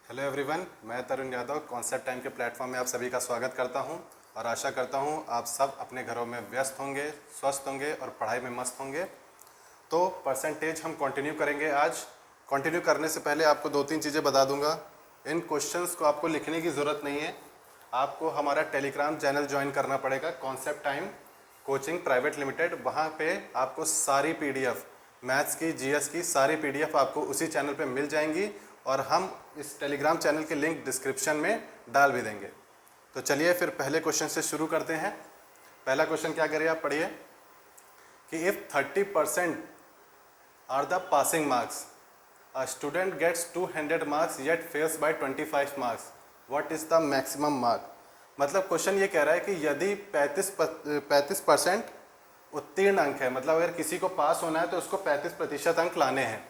Hello everyone, मैं तरुण Yadav concept time के platform में आप सभी का स्वागत करता हूं और आशा करता हूं आप सब अपने घरों में व्यस्त होंगे, स्वस्थ होंगे और पढ़ाई में मस्त होंगे। तो परसेंटेज हम कंटिन्यू करेंगे आज। कंटिन्यू करने से पहले आपको दो तीन चीज़ें बता दूंगा। इन क्वेश्चंस को आपको लिखने की ज़रूरत नहीं है, आपको हमारा टेलीग्राम चैनल ज्वाइन करना पड़ेगा, concept time coaching private limited. वहाँ पे आपको सारी पीडीएफ, मैथ्स की, जीएस की सारी पीडीएफ आपको उसी चैनल पे मिल जाएंगी और हम इस टेलीग्राम चैनल के लिंक डिस्क्रिप्शन में डाल भी देंगे। तो चलिए फिर पहले क्वेश्चन से शुरू करते हैं। पहला क्वेश्चन क्या करिए, आप पढ़िए कि if 30% are the passing marks, a student gets 200 marks yet fails by 25 marks, what is the maximum mark. मतलब क्वेश्चन ये कह रहा है कि यदि 35% उत्तीर्ण अंक है, मतलब अगर किसी को पास होना है तो उसको 35% अंक लाने हैं।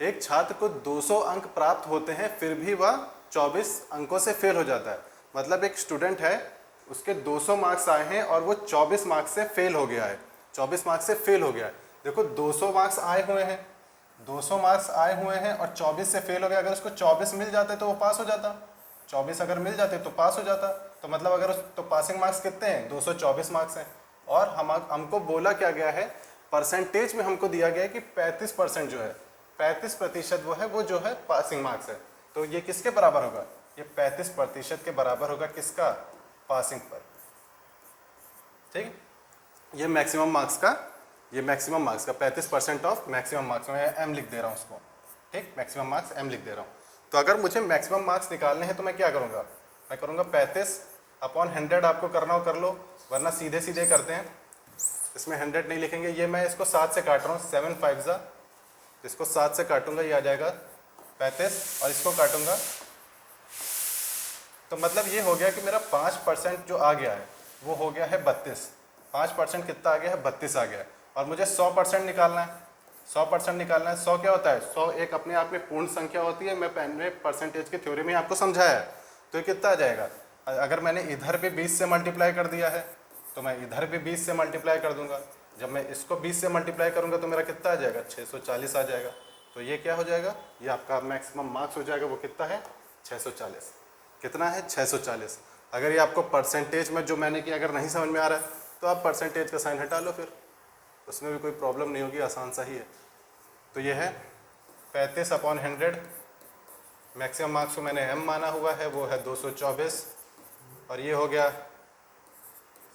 एक छात्र को 200 अंक प्राप्त होते हैं फिर भी वह 24 अंकों से फेल हो जाता है। मतलब एक स्टूडेंट है, उसके 200 मार्क्स आए हैं और वो 24 मार्क्स से फेल हो गया है, 24 मार्क्स से फेल हो गया है। देखो 200 मार्क्स आए हुए हैं, 200 मार्क्स आए हुए हैं और 24 से फेल हो गया। अगर उसको 24 मिल जाते तो वो पास हो जाता, 24 अगर मिल जाते तो पास हो जाता। तो मतलब अगर तो पासिंग मार्क्स कितने हैं, 224 मार्क्स हैं। और हमको बोला क्या गया है, परसेंटेज में हमको दिया गया है कि 35% जो है, 35% वो जो है पासिंग मार्क्स है। तो ये किसके बराबर होगा, ये 35% के बराबर होगा, किसका, पासिंग पर। ठीक, ये मैक्सिमम मार्क्स का, ये मैक्सिमम मार्क्स का 35% ऑफ मैक्सिमम मार्क्स, मैं एम लिख दे रहा हूँ उसको। ठीक, मैक्सिमम मार्क्स एम लिख दे रहा हूँ। तो अगर मुझे मैक्सिमम मार्क्स निकालने हैं तो मैं क्या करूँगा, मैं करूँगा 35/100। आपको करना हो कर लो, वरना सीधे सीधे करते हैं, इसमें 100 नहीं लिखेंगे। ये मैं इसको 7 से काट रहा हूँ, 7 5 जा, इसको 7 से काटूंगा, ये आ जाएगा 35 और इसको काटूंगा तो मतलब ये हो गया कि मेरा 5% जो आ गया है वो हो गया है 32। 5% कितना आ गया है, 32 आ गया है। और मुझे 100% निकालना है, 100% निकालना है। 100 क्या होता है, 100 एक अपने आप में पूर्ण संख्या होती है, मैं पहले परसेंटेज के थ्योरी में आपको समझाया है। तो ये कितना आ जाएगा, अगर मैंने इधर भी 20 से मल्टीप्लाई कर दिया है तो मैं इधर भी 20 से मल्टीप्लाई कर दूंगा। जब मैं इसको 20 से मल्टीप्लाई करूंगा तो मेरा कितना आ जाएगा, 640 आ जाएगा। तो ये क्या हो जाएगा, ये आपका मैक्सिमम मार्क्स हो जाएगा। वो कितना है, 640। कितना है, 640। अगर ये आपको परसेंटेज में जो मैंने किया अगर नहीं समझ में आ रहा है तो आप परसेंटेज का साइन हटा लो, फिर उसमें भी कोई प्रॉब्लम नहीं होगी, आसान सा ही है। तो ये है 35/100। मैक्सिमम मार्क्स को मैंने एम माना हुआ है, वो है 224। और ये हो गया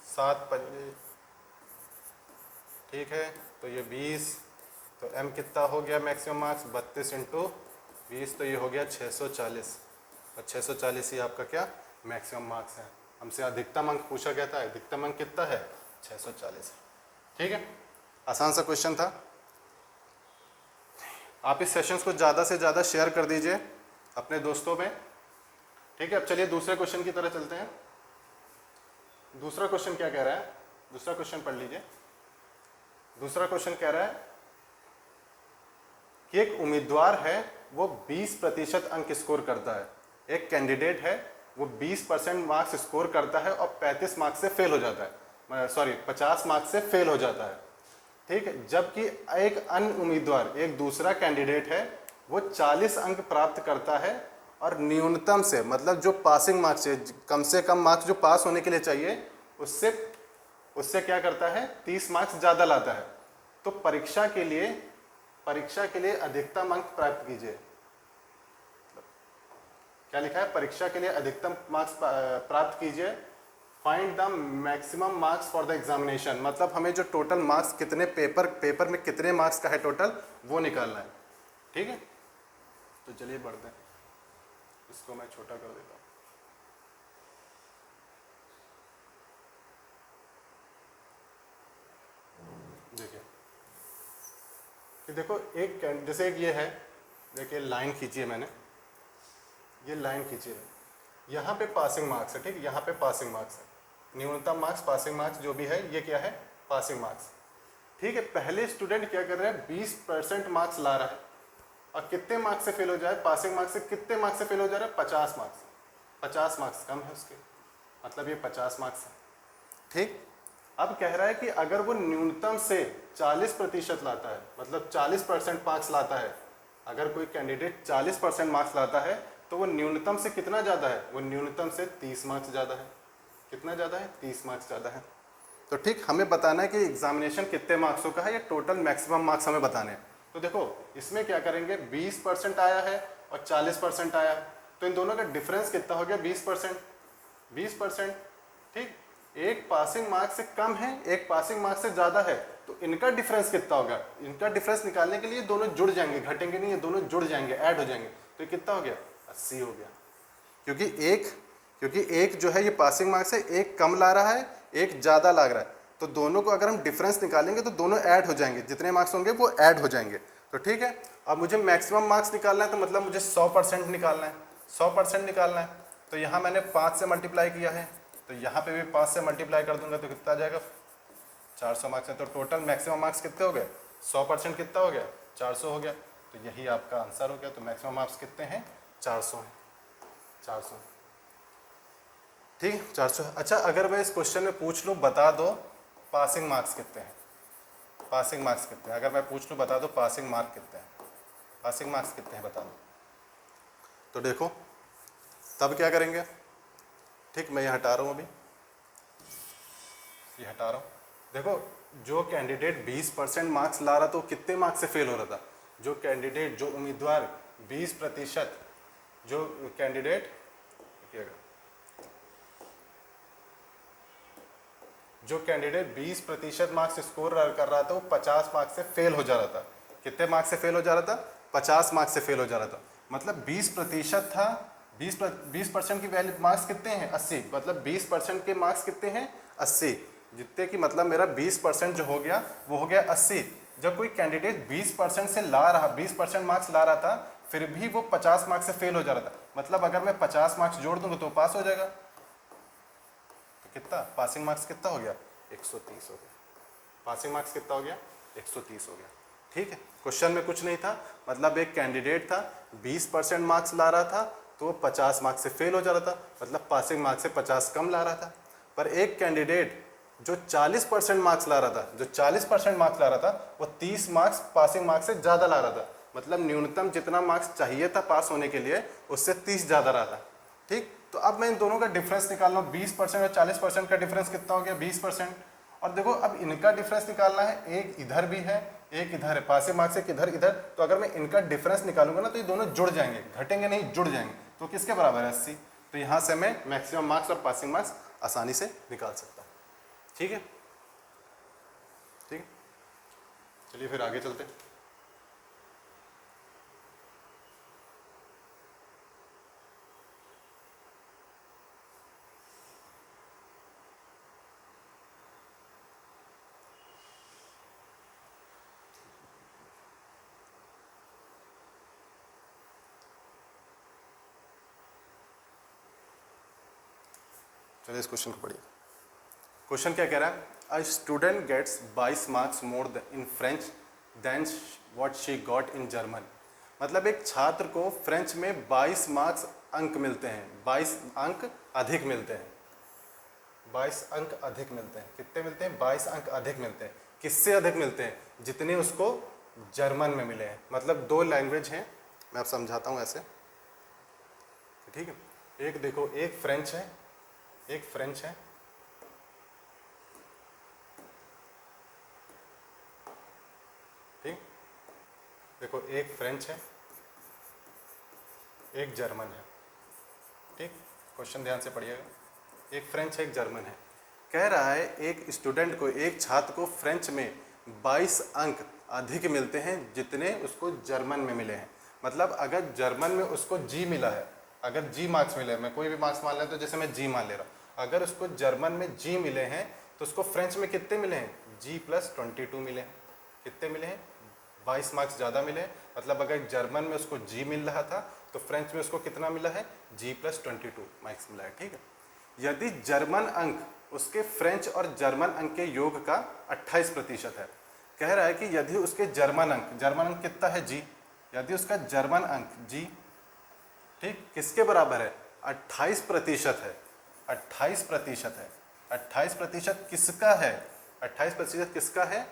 7×5, ठीक है। तो ये 20, तो एम कितना हो गया मैक्सिमम मार्क्स, 32 × 20, तो ये हो गया 640। और 640 ही आपका क्या, मैक्सिमम मार्क्स है। हमसे अधिकतम अंक पूछा गया था, अधिकतम अंक कितना है, 640। ठीक है, आसान सा क्वेश्चन था। आप इस सेशंस को ज़्यादा से ज़्यादा शेयर कर दीजिए अपने दोस्तों में। ठीक है, अब चलिए दूसरे क्वेश्चन की तरह चलते हैं। दूसरा क्वेश्चन क्या कह रहा है, दूसरा क्वेश्चन पढ़ लीजिए। दूसरा क्वेश्चन कह रहा है कि एक उम्मीदवार है वो 20% अंक स्कोर करता है। एक कैंडिडेट है वो 20% मार्क्स स्कोर करता है और 35 मार्क्स से फेल हो जाता है, सॉरी 50 मार्क्स से फेल हो जाता है। ठीक है, जबकि एक अन्य उम्मीदवार, एक दूसरा कैंडिडेट है, वो 40 अंक प्राप्त करता है और न्यूनतम से, मतलब जो पासिंग मार्क्स है, कम से कम मार्क्स जो पास होने के लिए चाहिए, उससे क्या करता है, 30 मार्क्स ज़्यादा लाता है। तो परीक्षा के लिए अधिकतम अंक प्राप्त कीजिए। क्या लिखा है, परीक्षा के लिए अधिकतम मार्क्स प्राप्त कीजिए। Find the maximum marks for the examination, मतलब हमें जो टोटल मार्क्स कितने पेपर में कितने मार्क्स का है टोटल, वो निकालना है। ठीक है, तो चलिए बढ़ते हैं, इसको मैं छोटा कर देता हूँ। देखिए कि देखो एक जैसे एक ये है, देखिए लाइन खींची है मैंने, ये लाइन खींची है, यहाँ पे पासिंग मार्क्स है। ठीक है, यहाँ पे पासिंग मार्क्स है, न्यूनतम मार्क्स, पासिंग मार्क्स जो भी है, ये क्या है, पासिंग मार्क्स। ठीक है, पहले स्टूडेंट क्या कर रहा है, 20% मार्क्स ला रहा है और कितने मार्क्स से फेल हो जाए, पासिंग मार्क्स से कितने मार्क्स से फेल हो जा रहा है, 50 मार्क्स। 50 मार्क्स कम है उसके, मतलब ये 50 मार्क्स है। ठीक, अब कह रहा है कि अगर वो न्यूनतम से 40% लाता है, मतलब 40% मार्क्स लाता है, अगर कोई कैंडिडेट 40% मार्क्स लाता है तो वो न्यूनतम से कितना ज़्यादा है, वो न्यूनतम से 30 मार्क्स ज़्यादा है। कितना ज़्यादा है, 30 मार्क्स ज़्यादा है। तो ठीक हमें बताना है कि एग्जामिनेशन कितने मार्क्सों का है या टोटल मैक्सिमम मार्क्स हमें बताने हैं। तो देखो इसमें क्या करेंगे, 20% आया है और 40% आया है, तो इन दोनों का डिफरेंस कितना हो गया, 20%। 20%, ठीक। एक पासिंग मार्क्स से कम है, एक पासिंग मार्क्स से ज़्यादा है, तो इनका डिफरेंस कितना होगा। इनका डिफरेंस निकालने के लिए दोनों जुड़ जाएंगे, घटेंगे नहीं, ये दोनों जुड़ जाएंगे, ऐड हो जाएंगे। तो ये कितना हो गया, 80 हो गया। क्योंकि एक जो है ये पासिंग मार्क्स है, एक कम ला रहा है, एक ज़्यादा ला रहा है, तो दोनों को अगर हम डिफरेंस निकालेंगे तो दोनों ऐड हो जाएंगे, जितने मार्क्स होंगे वो ऐड हो जाएंगे। तो ठीक है, अब मुझे मैक्सिमम मार्क्स निकालना है, तो मतलब मुझे 100% निकालना है, 100% निकालना है। तो यहाँ मैंने 5 से मल्टीप्लाई किया है, तो यहाँ पे भी 5 से मल्टीप्लाई कर दूंगा तो कितना आ जाएगा, 400 मार्क्स है। तो टोटल मैक्सिमम मार्क्स कितने हो गए, 100% कितना हो गया, 400 हो गया। तो यही आपका आंसर हो गया। तो मैक्सिमम मार्क्स कितने हैं, 400 हैं, 400। ठीक, 400। अच्छा, अगर मैं इस क्वेश्चन में पूछ लूँ बता दो पासिंग मार्क्स कितने हैं, पासिंग मार्क्स कितने हैं, अगर मैं पूछ लूँ बता दो पासिंग मार्क्स कितने हैं, पासिंग मार्क्स कितने हैं बता दो, तो देखो तब क्या करेंगे। ठीक, मैं ये हटा रहा हूँ, अभी ये हटा रहा हूँ। देखो जो कैंडिडेट 20% मार्क्स ला रहा था वो कितने मार्क्स से फेल हो रहा था, जो कैंडिडेट, जो उम्मीदवार 20%, जो कैंडिडेट जो कैंडिडेट 20% मार्क्स स्कोर कर रहा था वो 50 मार्क्स से फेल हो जा रहा था। कितने मार्क्स से फेल हो जा रहा था, 50 मार्क्स से फेल हो जा रहा था। मतलब 20% था, 20% की वैल्यू मार्क्स कितने हैं, 80, मतलब 20% के मार्क्स कितने हैं, 80, जितने कि मतलब मेरा 20% जो हो गया वो हो गया 80। जब कोई कैंडिडेट 20% से ला रहा, 20% मार्क्स ला रहा था, फिर भी वो 50 मार्क्स से फेल हो जा रहा था, मतलब अगर मैं 50 मार्क्स जोड़ दूंगा तो पास हो जाएगा। तो कितना पासिंग मार्क्स कितना हो गया, 130 हो गया। पासिंग मार्क्स कितना हो गया, 130 हो गया। ठीक है, क्वेश्चन में कुछ नहीं था, मतलब एक कैंडिडेट था 20% मार्क्स ला रहा था तो वो 50 मार्क्स से फेल हो जा रहा था, मतलब पासिंग मार्क्स से 50 कम ला रहा था। पर एक कैंडिडेट जो 40% मार्क्स ला रहा था, जो 40% मार्क्स ला रहा था, वो 30 मार्क्स पासिंग मार्क्स से ज़्यादा ला रहा था, मतलब न्यूनतम जितना मार्क्स चाहिए था पास होने के लिए उससे 30 ज़्यादा रहा था। ठीक, तो अब मैं इन दोनों का डिफरेंस निकाल रहा हूँ, 20% और 40% का डिफरेंस कितना हो गया, 20%। और देखो अब इनका डिफरेंस निकालना है, एक इधर भी है एक इधर है, पासिंग मार्क्स से इधर इधर, तो अगर मैं इनका डिफरेंस निकालूंगा ना तो ये दोनों जुड़ जाएंगे, घटेंगे नहीं, जुड़ जाएंगे। तो किसके बराबर है, 80। तो यहाँ से मैं मैक्सिमम मार्क्स और पासिंग मार्क्स आसानी से निकाल सकता हूँ। ठीक है, ठीक है, चलिए फिर आगे चलते हैं। चलिए इस क्वेश्चन को पढ़िए। क्वेश्चन क्या कह रहा है, a student gets 22 marks more in French than what she got in German. मतलब एक छात्र को फ्रेंच में 22 मार्क्स अंक मिलते हैं, 22 अंक अधिक मिलते हैं, 22 अंक अधिक मिलते हैं। कितने मिलते हैं, 22 अंक अधिक मिलते हैं। किससे अधिक मिलते हैं, जितने उसको जर्मन में मिले हैं। मतलब दो लैंग्वेज हैं, मैं अब समझाता हूँ ऐसे। ठीक है, एक देखो, एक फ्रेंच है, एक फ्रेंच है, ठीक। देखो एक फ्रेंच है, एक जर्मन है। ठीक, क्वेश्चन ध्यान से पढ़िएगा। एक फ्रेंच है, एक जर्मन है। कह रहा है एक स्टूडेंट को, एक छात्र को फ्रेंच में 22 अंक अधिक मिलते हैं जितने उसको जर्मन में मिले हैं। मतलब अगर जर्मन में उसको जी मिला है, अगर जी मार्क्स मिले, मैं कोई भी मार्क्स मान लेता हूँ, जैसे मैं जी मान ले रहा हूँ, अगर उसको जर्मन में जी मिले हैं तो उसको फ्रेंच में कितने मिले हैं, G+22 मिले हैं। कितने मिले हैं, 22 मार्क्स ज़्यादा मिले हैं। मतलब अगर जर्मन में उसको जी मिल रहा था तो फ्रेंच में उसको कितना मिला है, G+22 मार्क्स मिला है। ठीक है, यदि जर्मन अंक उसके फ्रेंच और जर्मन अंक के योग का 28% है। कह रहा है कि यदि उसके जर्मन अंक कितना है, जी, यदि उसका जर्मन अंक जी, ठीक, किसके बराबर है, 28% है, 28% है। 28% किसका है, 28% किसका है,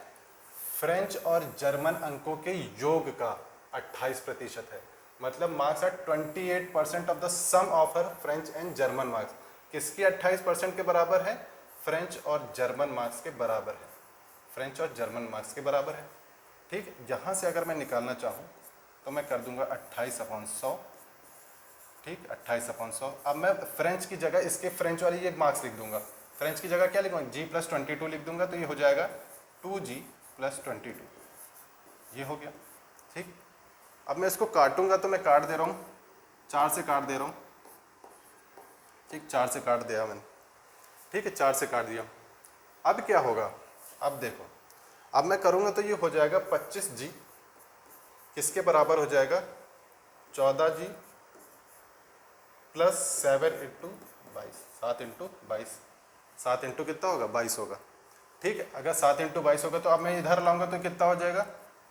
फ्रेंच और जर्मन अंकों के योग का 28% है। मतलब marks are 28% of the sum of her French and German marks. किसकी 28% के बराबर है? फ्रेंच और जर्मन मार्क्स के बराबर है, फ्रेंच और जर्मन मार्क्स के बराबर है। ठीक, यहाँ से अगर मैं निकालना चाहूँ तो मैं कर दूंगा 28/100। ठीक, 28/100। अब मैं फ्रेंच की जगह इसके फ्रेंच वाली ये मार्क्स लिख दूंगा। फ्रेंच की जगह क्या लिखूंगा? G+22 लिख दूंगा, तो ये हो जाएगा 2G+22, ये हो गया। ठीक, अब मैं इसको काटूंगा तो मैं काट दे रहा हूँ, 4 से काट दे रहा हूँ। ठीक, 4 से काट दिया मैंने। ठीक है, 4 से काट दिया। अब क्या होगा? अब देखो, अब मैं करूँगा तो ये हो जाएगा 25G, किसके बराबर हो जाएगा? 14G plus 7 into 22, 7 into 22, 7 into कितना होगा? 22 होगा। ठीक है, अगर 7 इंटू 22 होगा तो अब मैं इधर लाऊंगा तो कितना हो जाएगा?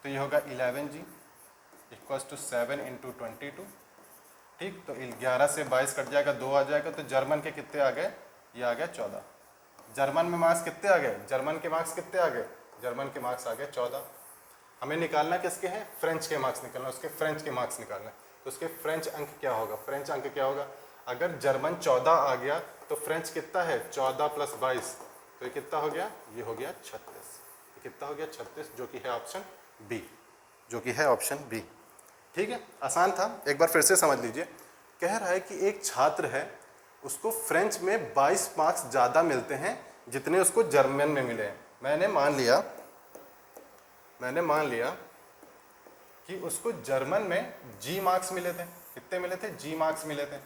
तो ये होगा 11G इक्वल्स टू 7 इंटू 22। ठीक, तो 11 से 22 कट जाएगा, 2 आ जाएगा, तो जर्मन के कितने आ गए? ये आ गया 14। जर्मन में मार्क्स कितने आ गए? जर्मन के मार्क्स कितने आ गए? जर्मन के मार्क्स आ गए 14। हमें निकालना किसके हैं? फ्रेंच के मार्क्स निकालना, उसके फ्रेंच के मार्क्स निकालना। तो उसके फ्रेंच अंक क्या होगा? फ्रेंच अंक क्या होगा? अगर जर्मन 14 आ गया तो फ्रेंच कितना है? 14 प्लस 22, तो ये कितना हो गया? ये हो गया 36। ये कितना हो गया? 36, जो कि है ऑप्शन बी, जो कि है ऑप्शन बी। ठीक है, आसान था, एक बार फिर से समझ लीजिए। कह रहा है कि एक छात्र है, उसको फ्रेंच में 22 मार्क्स ज़्यादा मिलते हैं जितने उसको जर्मन में मिले हैं। मैंने मान लिया कि उसको जर्मन में जी मार्क्स मिले थे। कितने मिले थे? जी मार्क्स मिले थे।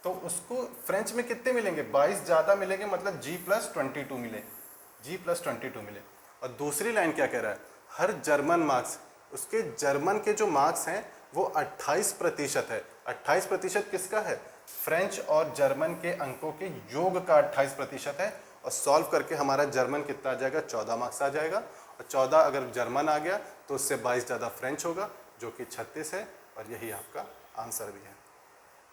तो उसको फ्रेंच में कितने मिलेंगे? 22 ज़्यादा मिलेंगे, मतलब G+22 मिले, G+22 मिले। और दूसरी लाइन क्या कह रहा है? हर जर्मन मार्क्स, उसके जर्मन के जो मार्क्स हैं वो 28% है। 28% किसका है? फ्रेंच और जर्मन के अंकों के योग का 28% है। और सॉल्व करके हमारा जर्मन कितना आ जाएगा? 14 मार्क्स आ जाएगा। और 14 अगर जर्मन आ गया तो उससे 22 ज़्यादा फ्रेंच होगा, जो कि 36 है। और यही आपका आंसर भी है।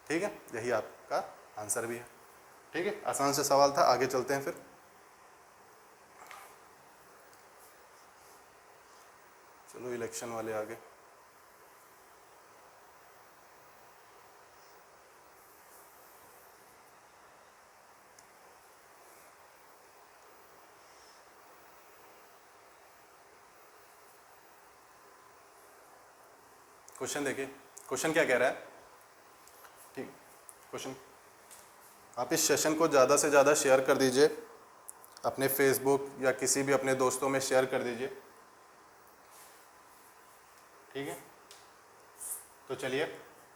ठीक है, यही आपका आंसर भी है। ठीक है, आसान से सवाल था, आगे चलते हैं फिर। चलो इलेक्शन वाले आगे। क्वेश्चन देखिए, क्वेश्चन क्या कह रहा है? ठीक, क्वेश्चन, आप इस सेशन को ज़्यादा से ज़्यादा शेयर कर दीजिए, अपने फेसबुक या किसी भी अपने दोस्तों में शेयर कर दीजिए। ठीक है, तो चलिए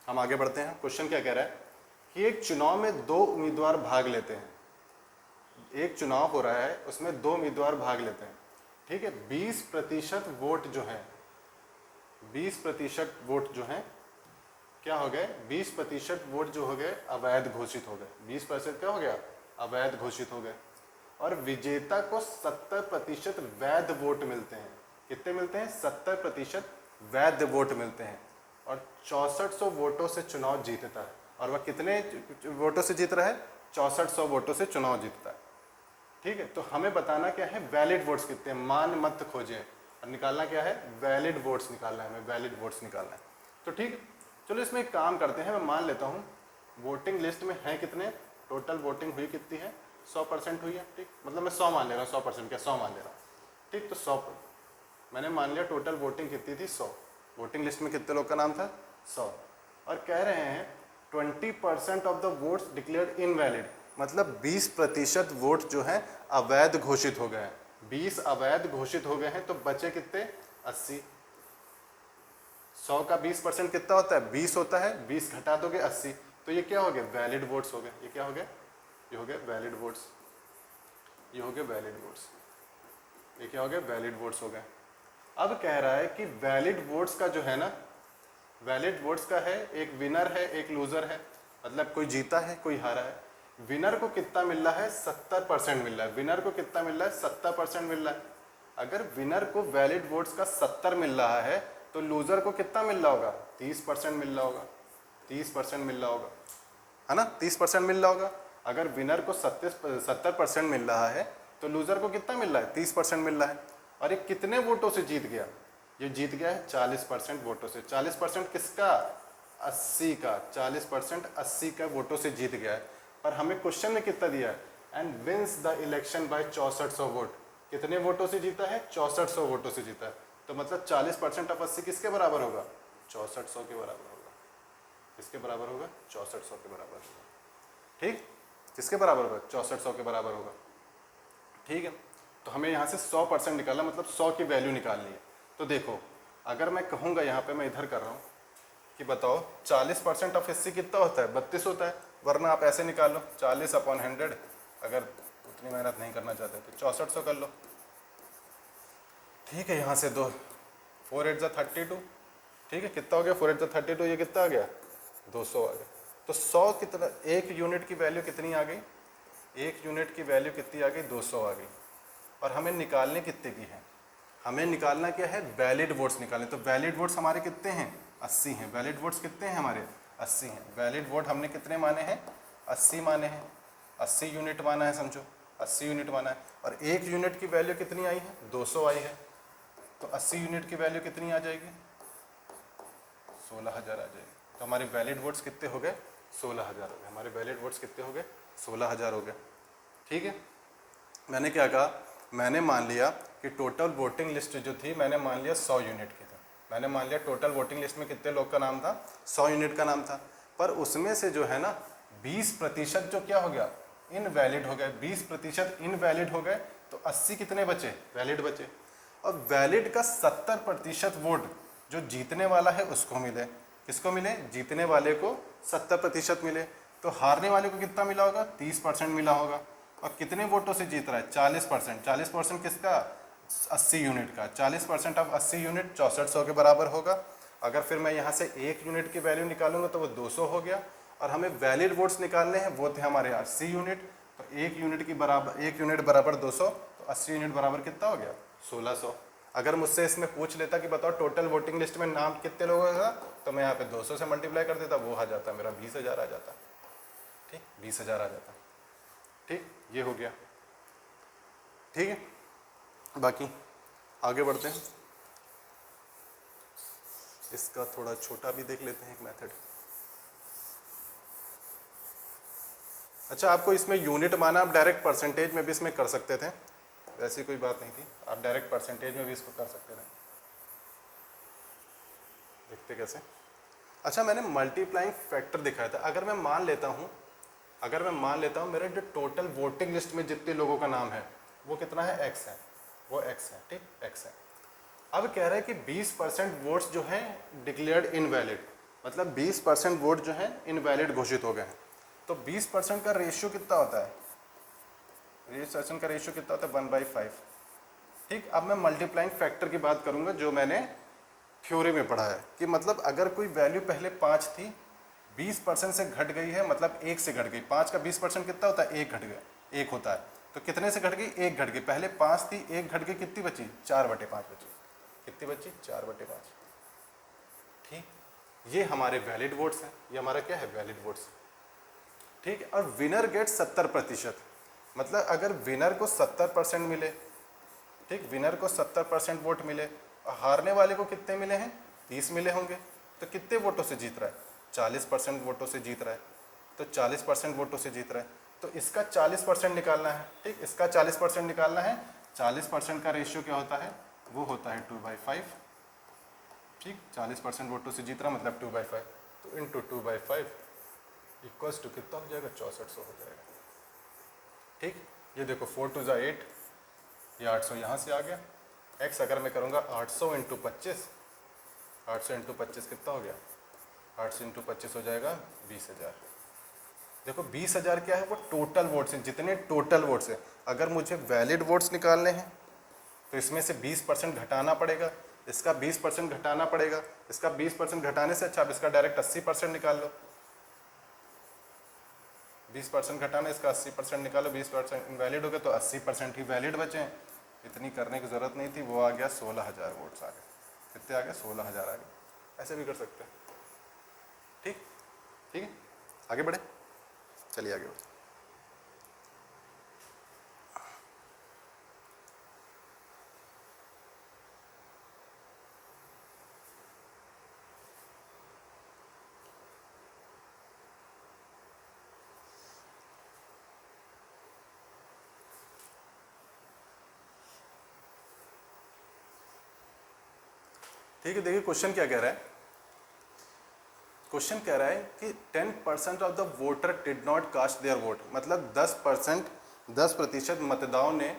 हम आगे बढ़ते हैं। क्वेश्चन क्या कह रहा है कि एक चुनाव में 2 उम्मीदवार भाग लेते हैं। एक चुनाव हो रहा है, उसमें 2 उम्मीदवार भाग लेते हैं। ठीक है, 20% वोट जो है, 20% वोट जो है क्या हो गए? 20% वोट जो हो गए अवैध घोषित हो गए। 20% क्या हो गया? अवैध घोषित हो गए। और विजेता को 70% वैध वोट मिलते हैं। कितने मिलते हैं? 70% वैध वोट मिलते हैं। और 6400 वोटों से चुनाव जीतता है। और वह कितने वोटों से जीत रहा है? 6400 वोटों से चुनाव जीतता है। ठीक है, तो हमें बताना क्या है? वैलिड वोट्स कितने हैं, मान मत खोजें। और निकालना क्या है? वैलिड वोट्स निकालना है, हमें वैलिड वोट्स निकालना है। तो ठीक, चलो इसमें एक काम करते हैं। मैं मान लेता हूँ वोटिंग लिस्ट में है कितने, टोटल वोटिंग हुई कितनी है? 100% हुई है। ठीक, मतलब मैं 100 मान ले रहा हूँ, 100% क्या 100 मान ले रहा हूँ। ठीक, तो 100 मैंने मान लिया। टोटल वोटिंग कितनी थी? 100। वोटिंग लिस्ट में कितने लोग का नाम था? 100। और कह रहे हैं 20% of the votes declared invalid, मतलब 20% वोट जो है अवैध घोषित हो गए हैं। 20 अवैध घोषित हो गए हैं, तो बचे कितने? 80। 100 का 20% कितना होता है? 20 होता है। 20 घटा दोगे 80, तो ये क्या हो गया? वैलिड वोट्स हो गए। ये क्या हो गया? ये हो गए वैलिड वोट्स। ये हो गए वैलिड वोट्स। ये क्या हो गया? वैलिड वोट्स हो गए। अब कह रहा है कि वैलिड वोट्स का जो है ना, वैलिड वोट्स का है, एक विनर है, एक लूजर है। मतलब कोई जीता है, कोई हारा है। विनर को कितना मिल रहा है? 70% मिल रहा है। विनर को कितना मिल रहा है? 70% मिल रहा है। अगर विनर को वैलिड वोट्स का 70 मिल रहा है, तो लूजर को कितना मिल रहा होगा? 30% मिल रहा होगा। 30% मिल रहा होगा, है ना? 30% मिल रहा होगा। अगर विनर को 70% मिल रहा है, तो लूजर को कितना मिल रहा है? 30% मिल रहा है। और ये कितने वोटों से जीत गया? ये जीत गया है 40% वोटों से। 40% किसका? 80 का 40%, 80 का वोटों से जीत गया है। पर हमें क्वेश्चन में कितना दिया है, and wins the election by 6400 vote. कितने वोटों से जीता है, 6400 वोटों से जीता है। तो मतलब 40% ऑफ 80 किसके बराबर होगा, 6400 के बराबर होगा। किसके बराबर होगा, 6400 के बराबर होगा। ठीक, किसके बराबर होगा, 6400 के बराबर होगा। ठीक है, तो हमें यहाँ से 100% निकालना, मतलब 100 की वैल्यू निकालनी है। तो देखो, अगर मैं कहूँगा यहाँ पे, मैं इधर कर रहा हूँ कि बताओ 40% ऑफ 80 कितना होता है, 32 होता है। वरना आप ऐसे निकाल लो, 40/100। अगर उतनी मेहनत नहीं करना चाहते तो 6400 कर लो। ठीक है, यहाँ से 2 4 8 32। ठीक है, कितना हो गया, 4 8 32, ये कितना आ गया, 200 आ गया। तो 100 कितना, एक यूनिट की वैल्यू कितनी आ गई, एक यूनिट की वैल्यू कितनी आ गई, 200 आ गई। और हमें निकालने कितने की है, हमें निकालना क्या है, वैलिड वोट्स निकालने। तो वैलिड वोट्स हमारे कितने हैं, 80 हैं। वैलिड वोट्स कितने हैं हमारे, 80 हैं। वैलिड वोट हमने कितने माने हैं, 80 माने हैं। 80 यूनिट माना है, समझो 80 यूनिट माना है। और एक यूनिट की वैल्यू कितनी आई है, 200 आई है। तो 80 यूनिट की वैल्यू कितनी आ जाएगी, 16,000 आ जाएगी। तो हमारे वैलिड वोट्स कितने हो गए, 16,000 हो गए। हमारे वैलिड वोट्स कितने हो गए, 16,000 हो गए। ठीक है, मैंने क्या कहा, मैंने मान लिया कि टोटल वोटिंग लिस्ट जो थी, मैंने मान लिया 100 यूनिट की थी। मैंने मान लिया टोटल वोटिंग लिस्ट में कितने लोग का नाम था, 100 यूनिट का नाम था। पर उसमें से जो है ना 20% जो क्या हो गया, इनवैलिड हो गए। 20% इनवैलिड हो गए। तो 80 कितने बचे, वैलिड बचे। और वैलिड का 70% वोट जो जीतने वाला है उसको मिले। किसको मिले, जीतने वाले को 70% मिले। तो हारने वाले को कितना मिला होगा, 30% मिला होगा। और कितने वोटों से जीत रहा है, 40%। 40% किसका, 80 यूनिट का। 40% ऑफ 80 यूनिट 6400 के बराबर होगा। अगर फिर मैं यहाँ से एक यूनिट की वैल्यू निकालूंगा तो वो 200 हो गया। और हमें वैलिड वोट्स निकालने हैं, वो थे हमारे 80 यूनिट। तो एक यूनिट की बराबर, एक यूनिट बराबर 200, तो 80 यूनिट बराबर कितना हो गया, 1600। अगर मुझसे इसमें पूछ लेता कि बताओ टोटल वोटिंग लिस्ट में नाम कितने लोगों का, तो मैं यहाँ पे 200 से मल्टीप्लाई कर देता, वो आ जाता मेरा 20,000 आ जाता। ठीक, 20,000 आ जाता। ठीक, ये हो गया। ठीक है, बाकी आगे बढ़ते हैं। इसका थोड़ा छोटा भी देख लेते हैं एक मेथड। अच्छा, आपको इसमें यूनिट माना, आप डायरेक्ट परसेंटेज में भी इसमें कर सकते थे, ऐसी कोई बात नहीं थी। आप डायरेक्ट परसेंटेज में भी इसको कर सकते थे। देखते कैसे। अच्छा, मैंने मल्टीप्लाइंग फैक्टर दिखाया था। अगर मैं मान लेता हूँ, अगर मैं मान लेता हूँ मेरे जो टोटल वोटिंग लिस्ट में जितने लोगों का नाम है वो कितना है, एक्स है, वो एक्स है। ठीक, एक्स है। अब कह रहा है कि 20% वोट्स जो हैं डिक्लेयर्ड इनवैलिड, मतलब 20% वोट जो हैं इनवैलिड घोषित हो गए हैं। तो 20% का रेशियो कितना होता है, 20% का रेशियो कितना होता है, 1/5। ठीक, अब मैं मल्टीप्लाइंग फैक्टर की बात करूंगा जो मैंने थ्योरी में पढ़ा है कि मतलब अगर कोई वैल्यू पहले 5 थी, 20% से घट गई है, मतलब 1 से घट गई। 5 का 20% कितना होता है, 1 घट गया, 1 होता है। तो कितने से घट गई, 1 घट गई। पहले 5 थी, 1 घट गई, कितनी बची, 4/5 बची। कितनी बची, 4/5। ठीक, ये हमारे वैलिड वोट्स हैं, ये हमारा क्या है, वैलिड वोट्स। ठीक है, और विनर गेट 70%, मतलब अगर विनर को 70% मिले, ठीक, विनर को 70% वोट मिले, और हारने वाले को कितने मिले हैं, 30 मिले होंगे। तो कितने वोटों से जीत रहा है, 40% वोटों से जीत रहा है। तो 40% वोटों से जीत रहा है, तो इसका 40% निकालना है। ठीक, इसका 40% निकालना है। 40% का रेशियो क्या होता है, वो होता है 2/5। ठीक, 40% वोटों से जीत रहा मतलब 2/5। तो इंटू 2/5 इक्वल्स टू कितना हो जाएगा, 6400 हो जाएगा। ठीक, ये देखो 4 2 8, ये 800 यहाँ से आ गया। एक्स अगर मैं करूँगा 800 इंटू 25, 800 इंटू 25 कितना हो गया, 800 इंटू 25 हो जाएगा 20,000। देखो 20,000 क्या है, वो टोटल वोट्स हैं, जितने टोटल वोट्स हैं। अगर मुझे वैलिड वोट्स निकालने हैं तो इसमें से 20% घटाना पड़ेगा, इसका 20% घटाना पड़ेगा, इसका 20% घटाने से अच्छा आप इसका डायरेक्ट 80% निकाल लो। 20% घटाना, इसका 80% निकालो। 20% इनवैलिड हो गया तो 80% ही वैलिड बचे। इतनी करने की ज़रूरत नहीं थी, वो आ गया 16,000 वोट्स आ गए। कितने आ गए, 16,000 आ गए। ऐसे भी कर सकते हैं। ठीक, ठीक है, आगे बढ़े, चलिए आगे बढ़े। ठीक है, देखिए क्वेश्चन क्या कह रहा है। क्वेश्चन कह रहा है कि 10% of the voter did not cast their vote, मतलब 10% मतदाताओं ने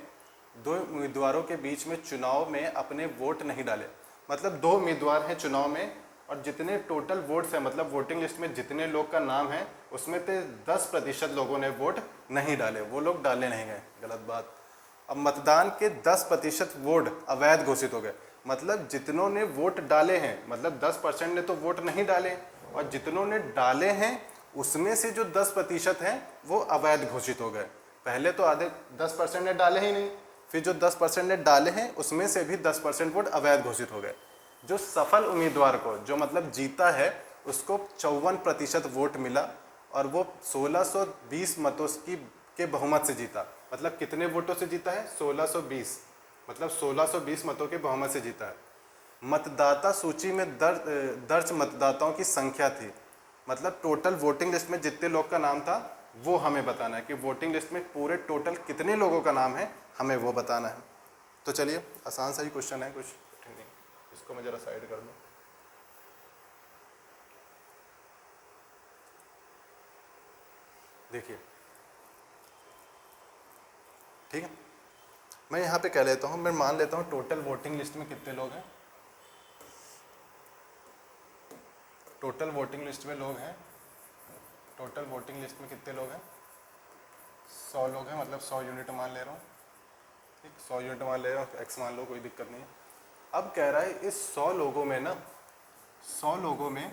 दो उम्मीदवारों के बीच में चुनाव में अपने वोट नहीं डाले। मतलब दो उम्मीदवार हैं चुनाव में और जितने टोटल वोट्स हैं, मतलब वोटिंग लिस्ट में जितने लोग का नाम है उसमें से 10% लोगों ने वोट नहीं डाले, वो लोग डाले नहीं गए। गलत बात। अब मतदान के 10% वोट अवैध घोषित हो गए। मतलब जितनों ने वोट डाले हैं, मतलब 10% ने तो वोट नहीं डाले और जितनों ने डाले हैं उसमें से जो 10% हैं वो अवैध घोषित हो गए। पहले तो आधे 10% ने डाले ही नहीं, फिर जो 10% ने डाले हैं उसमें से भी 10% वोट अवैध घोषित हो गए। जो सफल उम्मीदवार को, जो मतलब जीता है, उसको 54% वोट मिला और वो 1620 मतों के बहुमत से जीता। मतलब कितने वोटों से जीता है? 1620, मतलब 1620 मतों के बहुमत से जीता है। मतदाता सूची में दर्ज मतदाताओं की संख्या थी, मतलब टोटल वोटिंग लिस्ट में जितने लोग का नाम था वो हमें बताना है कि वोटिंग लिस्ट में पूरे टोटल कितने लोगों का नाम है, हमें वो बताना है। तो चलिए, आसान सा ही क्वेश्चन है, कुछ कठिन नहीं। इसको मैं जरा साइड कर दूं। देखिए, ठीक है, मैं यहाँ पे कह लेता हूँ, मैं मान लेता हूँ टोटल वोटिंग लिस्ट में कितने लोग हैं। टोटल वोटिंग लिस्ट में लोग हैं, टोटल वोटिंग लिस्ट में कितने लोग हैं? 100 लोग हैं, मतलब 100 यूनिट मान ले रहा हूँ। ठीक, 100 यूनिट मान ले रहा हूँ, एक्स मान लो, कोई दिक्कत नहीं है। अब कह रहा है इस 100 लोगों में ना, 100 लोगों में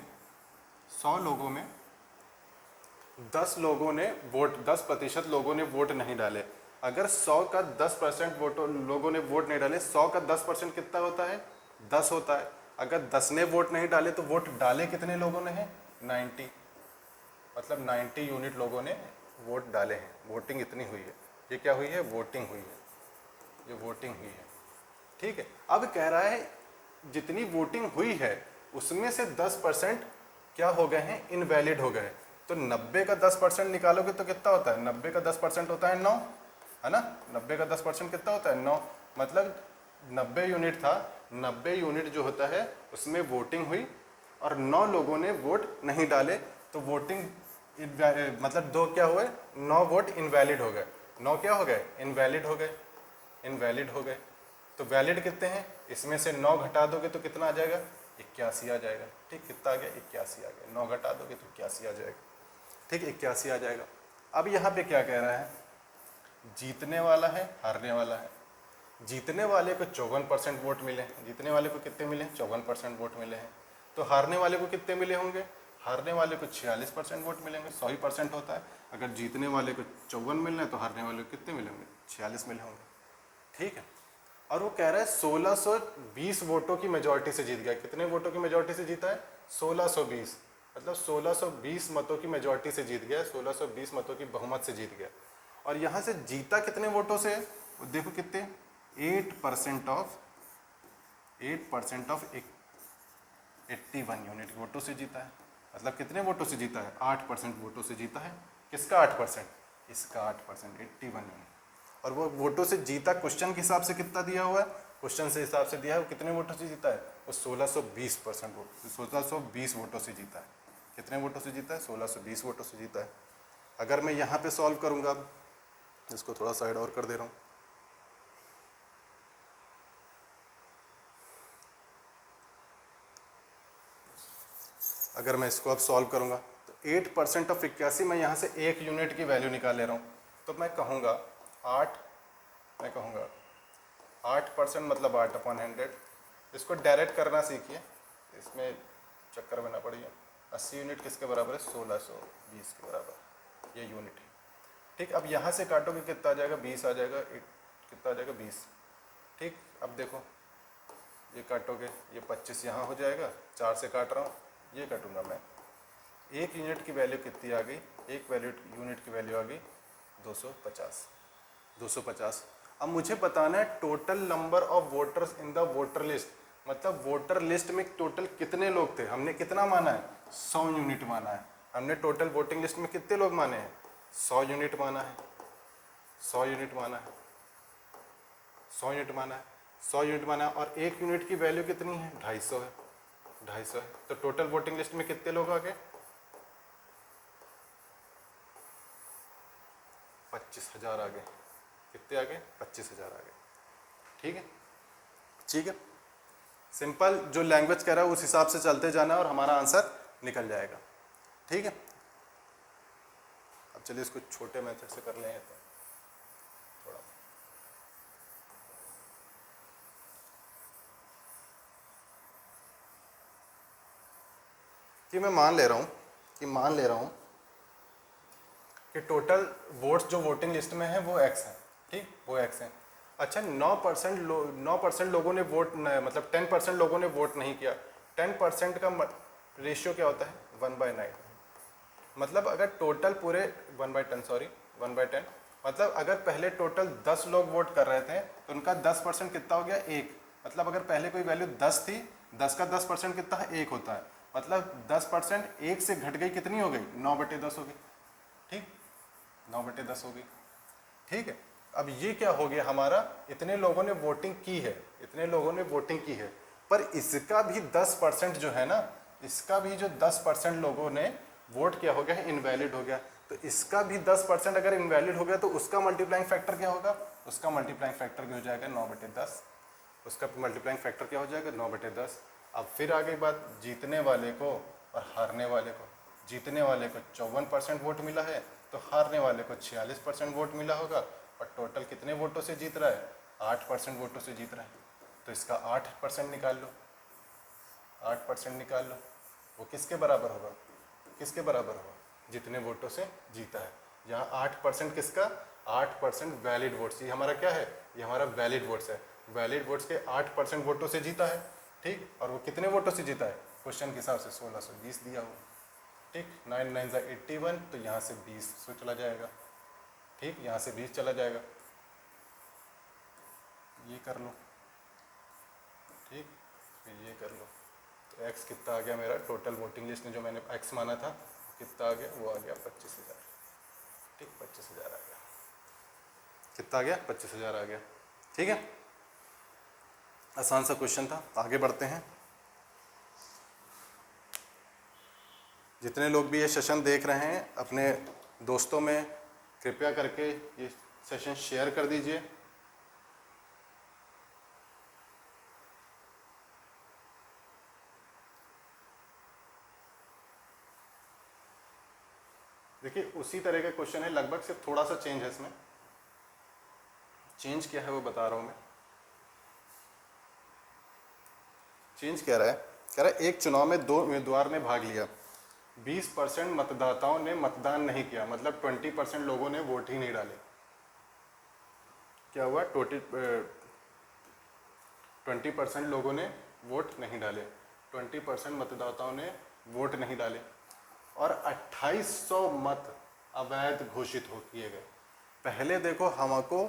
10 लोगों ने वोट, 10% लोगों ने वोट नहीं डाले। अगर 100 का 10% लोगों ने वोट नहीं डाले, 100 का 10% कितना होता है? 10 होता है। अगर 10 ने वोट नहीं डाले तो वोट डाले कितने लोगों ने हैं? 90, मतलब 90 यूनिट लोगों ने वोट डाले हैं। वोटिंग इतनी हुई है। ये क्या हुई है? वोटिंग हुई है, ये वोटिंग हुई है। ठीक है, अब कह रहा है जितनी वोटिंग हुई है उसमें से 10% क्या हो गए हैं? इनवैलिड हो गए। तो 90 का 10% निकालोगे तो कितना होता है? 90 का 10% होता है 9, है ना? 90 का 10% कितना होता है? 9। मतलब 90 यूनिट था, 90 यूनिट जो होता है उसमें वोटिंग हुई और 9 लोगों ने वोट नहीं डाले, तो वोटिंग मतलब 2 क्या हुए? 9 वोट इनवैलिड हो गए। 9 क्या हो गए? इनवैलिड हो गए, इनवैलिड हो गए। तो वैलिड कितने हैं? इसमें से 9 घटा दोगे तो कितना आ जाएगा? 81 आ जाएगा। ठीक, कितना आ गया? 81 आ गया। 9 घटा दोगे तो 81 आ जाएगा। ठीक, 81 आ जाएगा। अब यहाँ पे क्या कह रहा है? जीतने वाला है, हारने वाला है। जीतने वाले को 54% वोट मिले। जीतने वाले को कितने मिले? 54% वोट मिले हैं। तो हारने वाले को कितने मिले होंगे? हारने वाले को 46% वोट मिलेंगे। 100% होता है। अगर जीतने वाले को 54 मिलना है तो हारने वाले को कितने मिलेंगे? 46 मिले होंगे। ठीक है, और वो कह रहा है 1620 वोटों की मेजॉरिटी से जीत गया। कितने वोटों की मेजॉरिटी से जीता है? 1620, मतलब 1620 मतों की मेजॉरिटी से जीत गया, 1620 मतों की बहुमत से जीत गया। और यहाँ से जीता कितने वोटों से? देखो कितने, 8% ऑफ 81 यूनिट वोटों से जीता है। मतलब कितने वोटों से जीता है? 8% वोटों से जीता है। किसका 8%? इसका 8%, 81 यूनिट। और वो वोटों से जीता क्वेश्चन के हिसाब से कितना दिया हुआ है? क्वेश्चन से हिसाब से दिया है वो कितने वोटों से जीता है? वो 1620% वोट, 1620 वोटों से जीता है। कितने वोटों से जीता है? 1620 वोटों से जीता है। अगर मैं यहाँ पे सॉल्व करूँगा, इसको थोड़ा साइड और कर दे रहा हूँ। अगर मैं इसको अब सॉल्व करूँगा तो 8% ऑफ 81, मैं यहाँ से 1 यूनिट की वैल्यू निकाल ले रहा हूँ। तो मैं कहूँगा 8% मतलब 8/100। इसको डायरेक्ट करना सीखिए, इसमें चक्कर में ना पड़िए। 80 यूनिट किसके बराबर है? 1620 के बराबर, ये यूनिट है। ठीक, अब यहाँ से काटोगे कितना आ जाएगा? 20 आ जाएगा। कितना आ जाएगा? 20। ठीक, अब देखो ये काटोगे, ये 25 यहाँ हो जाएगा। 4 से काट रहा हूँ, ये काटूंगा मैं। 1 यूनिट की वैल्यू कितनी आ गई? 1 यूनिट की वैल्यू आ गई 250। अब मुझे बताना है total number of voters in the voter list, मतलब वोटर लिस्ट में टोटल कितने लोग थे। हमने कितना माना है? 100 यूनिट माना है। हमने टोटल वोटिंग लिस्ट में कितने लोग माने हैं? 100 यूनिट माना है। 100 यूनिट माना है। 100 यूनिट माना है। 100 यूनिट बना और 1 यूनिट की वैल्यू कितनी है, 250 है, 250 है। तो टोटल वोटिंग लिस्ट में कितने लोग आ गए, 25,000 आ गए। कितने आ गए, 25,000 आ गए। ठीक है, ठीक है, सिंपल जो लैंग्वेज कह रहा है उस हिसाब से चलते जाना और हमारा आंसर निकल जाएगा। ठीक है, अब चलिए इसको छोटे मेथड से कर लें तो थोड़ा। कि मैं मान ले रहा हूं कि टोटल वोट्स जो वोटिंग लिस्ट में है वो x है। ठीक, वो x है। अच्छा, 9% लोगों ने वोट मतलब 10% लोगों ने वोट नहीं किया। 10% का रेशियो क्या होता है, 1/9। मतलब अगर टोटल पूरे 1/10, सॉरी 1/10, मतलब अगर पहले टोटल 10 लोग वोट कर रहे थे तो उनका 10% कितना हो गया, 1। मतलब अगर पहले कोई वैल्यू 10 थी, 10 का 10% कितना है, 1 होता है। मतलब 10% 1 से घट गई, कितनी हो गई, 9/10 हो गई। ठीक, 9/10 हो गई। ठीक है, अब ये क्या हो गया हमारा, इतने लोगों ने वोटिंग की है, इतने लोगों ने वोटिंग की है, पर इसका भी 10% जो है ना, इसका भी जो 10% लोगों ने वोट किया हो गया है, इनवैलिड हो गया। तो इसका भी 10% अगर इनवैलिड हो गया तो उसका मल्टीप्लाइंग फैक्टर क्या होगा, उसका मल्टीप्लाइंग फैक्टर क्या हो जाएगा, 9/10। उसका मल्टीप्लाइंग फैक्टर क्या हो जाएगा, 9/10। अब फिर आ गई बात जीतने वाले को और हारने वाले को। जीतने वाले को 54% वोट मिला है, तो हारने वाले को 46% वोट मिला होगा। और टोटल कितने वोटों से जीत रहा है, 8% वोटों से जीत रहा है। तो इसका 8% निकाल लो, 8% निकाल लो। वो किसके बराबर होगा, किसके बराबर होगा, जितने वोटों से जीता है। यहाँ 8% किसका, 8% वैलिड वोट्स। ये हमारा क्या है, ये हमारा वैलिड वोट्स है। वैलिड वोट्स के 8% वोटों से जीता है। ठीक, और वो कितने वोटों से जीता है, क्वेश्चन के हिसाब से 1620 दिया हुआ। ठीक, 9 9 81, तो यहाँ से 20 से चला जाएगा। ठीक, यहाँ से 20 चला जाएगा, ये कर लो। ठीक, फिर ये कर लो। तो x कितना आ गया मेरा, टोटल वोटिंग लिस्ट में जो मैंने x माना था कितना आ गया, वो आ गया 25,000। ठीक, 25,000 आ गया। कितना आ गया, 25,000 आ गया। ठीक है, आसान सा क्वेश्चन था। आगे बढ़ते हैं। जितने लोग भी ये सेशन देख रहे हैं अपने दोस्तों में कृपया करके ये सेशन शेयर कर दीजिए। देखिए उसी तरह का क्वेश्चन है लगभग, सिर्फ थोड़ा सा चेंज है इसमें। चेंज क्या है वो बता रहा हूं मैं। चेंज कह रहा है, कह रहा है एक चुनाव में 2 उम्मीदवार ने भाग लिया, 20% मतदाताओं ने मतदान नहीं किया, मतलब 20% लोगों ने वोट ही नहीं डाले। क्या हुआ, 20% लोगों ने वोट नहीं डाले, 20% मतदाताओं ने वोट नहीं डाले और 2800 मत अवैध घोषित हो किए गए। पहले देखो हमको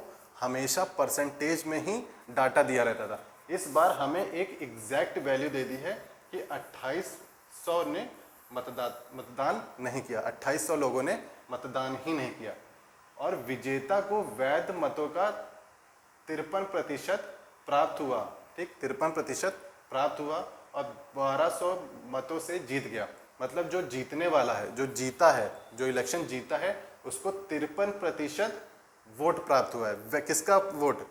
हमेशा परसेंटेज में ही डाटा दिया रहता था, इस बार हमें एक एग्जैक्ट वैल्यू दे दी है कि 2800 ने मतदान नहीं किया, 2800 लोगों ने मतदान ही नहीं किया। और विजेता को वैध मतों का 53% प्राप्त हुआ। ठीक, 53% प्राप्त हुआ और 1200 मतों से जीत गया। मतलब जो जीतने वाला है, जो जीता है, जो इलेक्शन जीता है, उसको 53% वोट प्राप्त हुआ है। किसका वोट,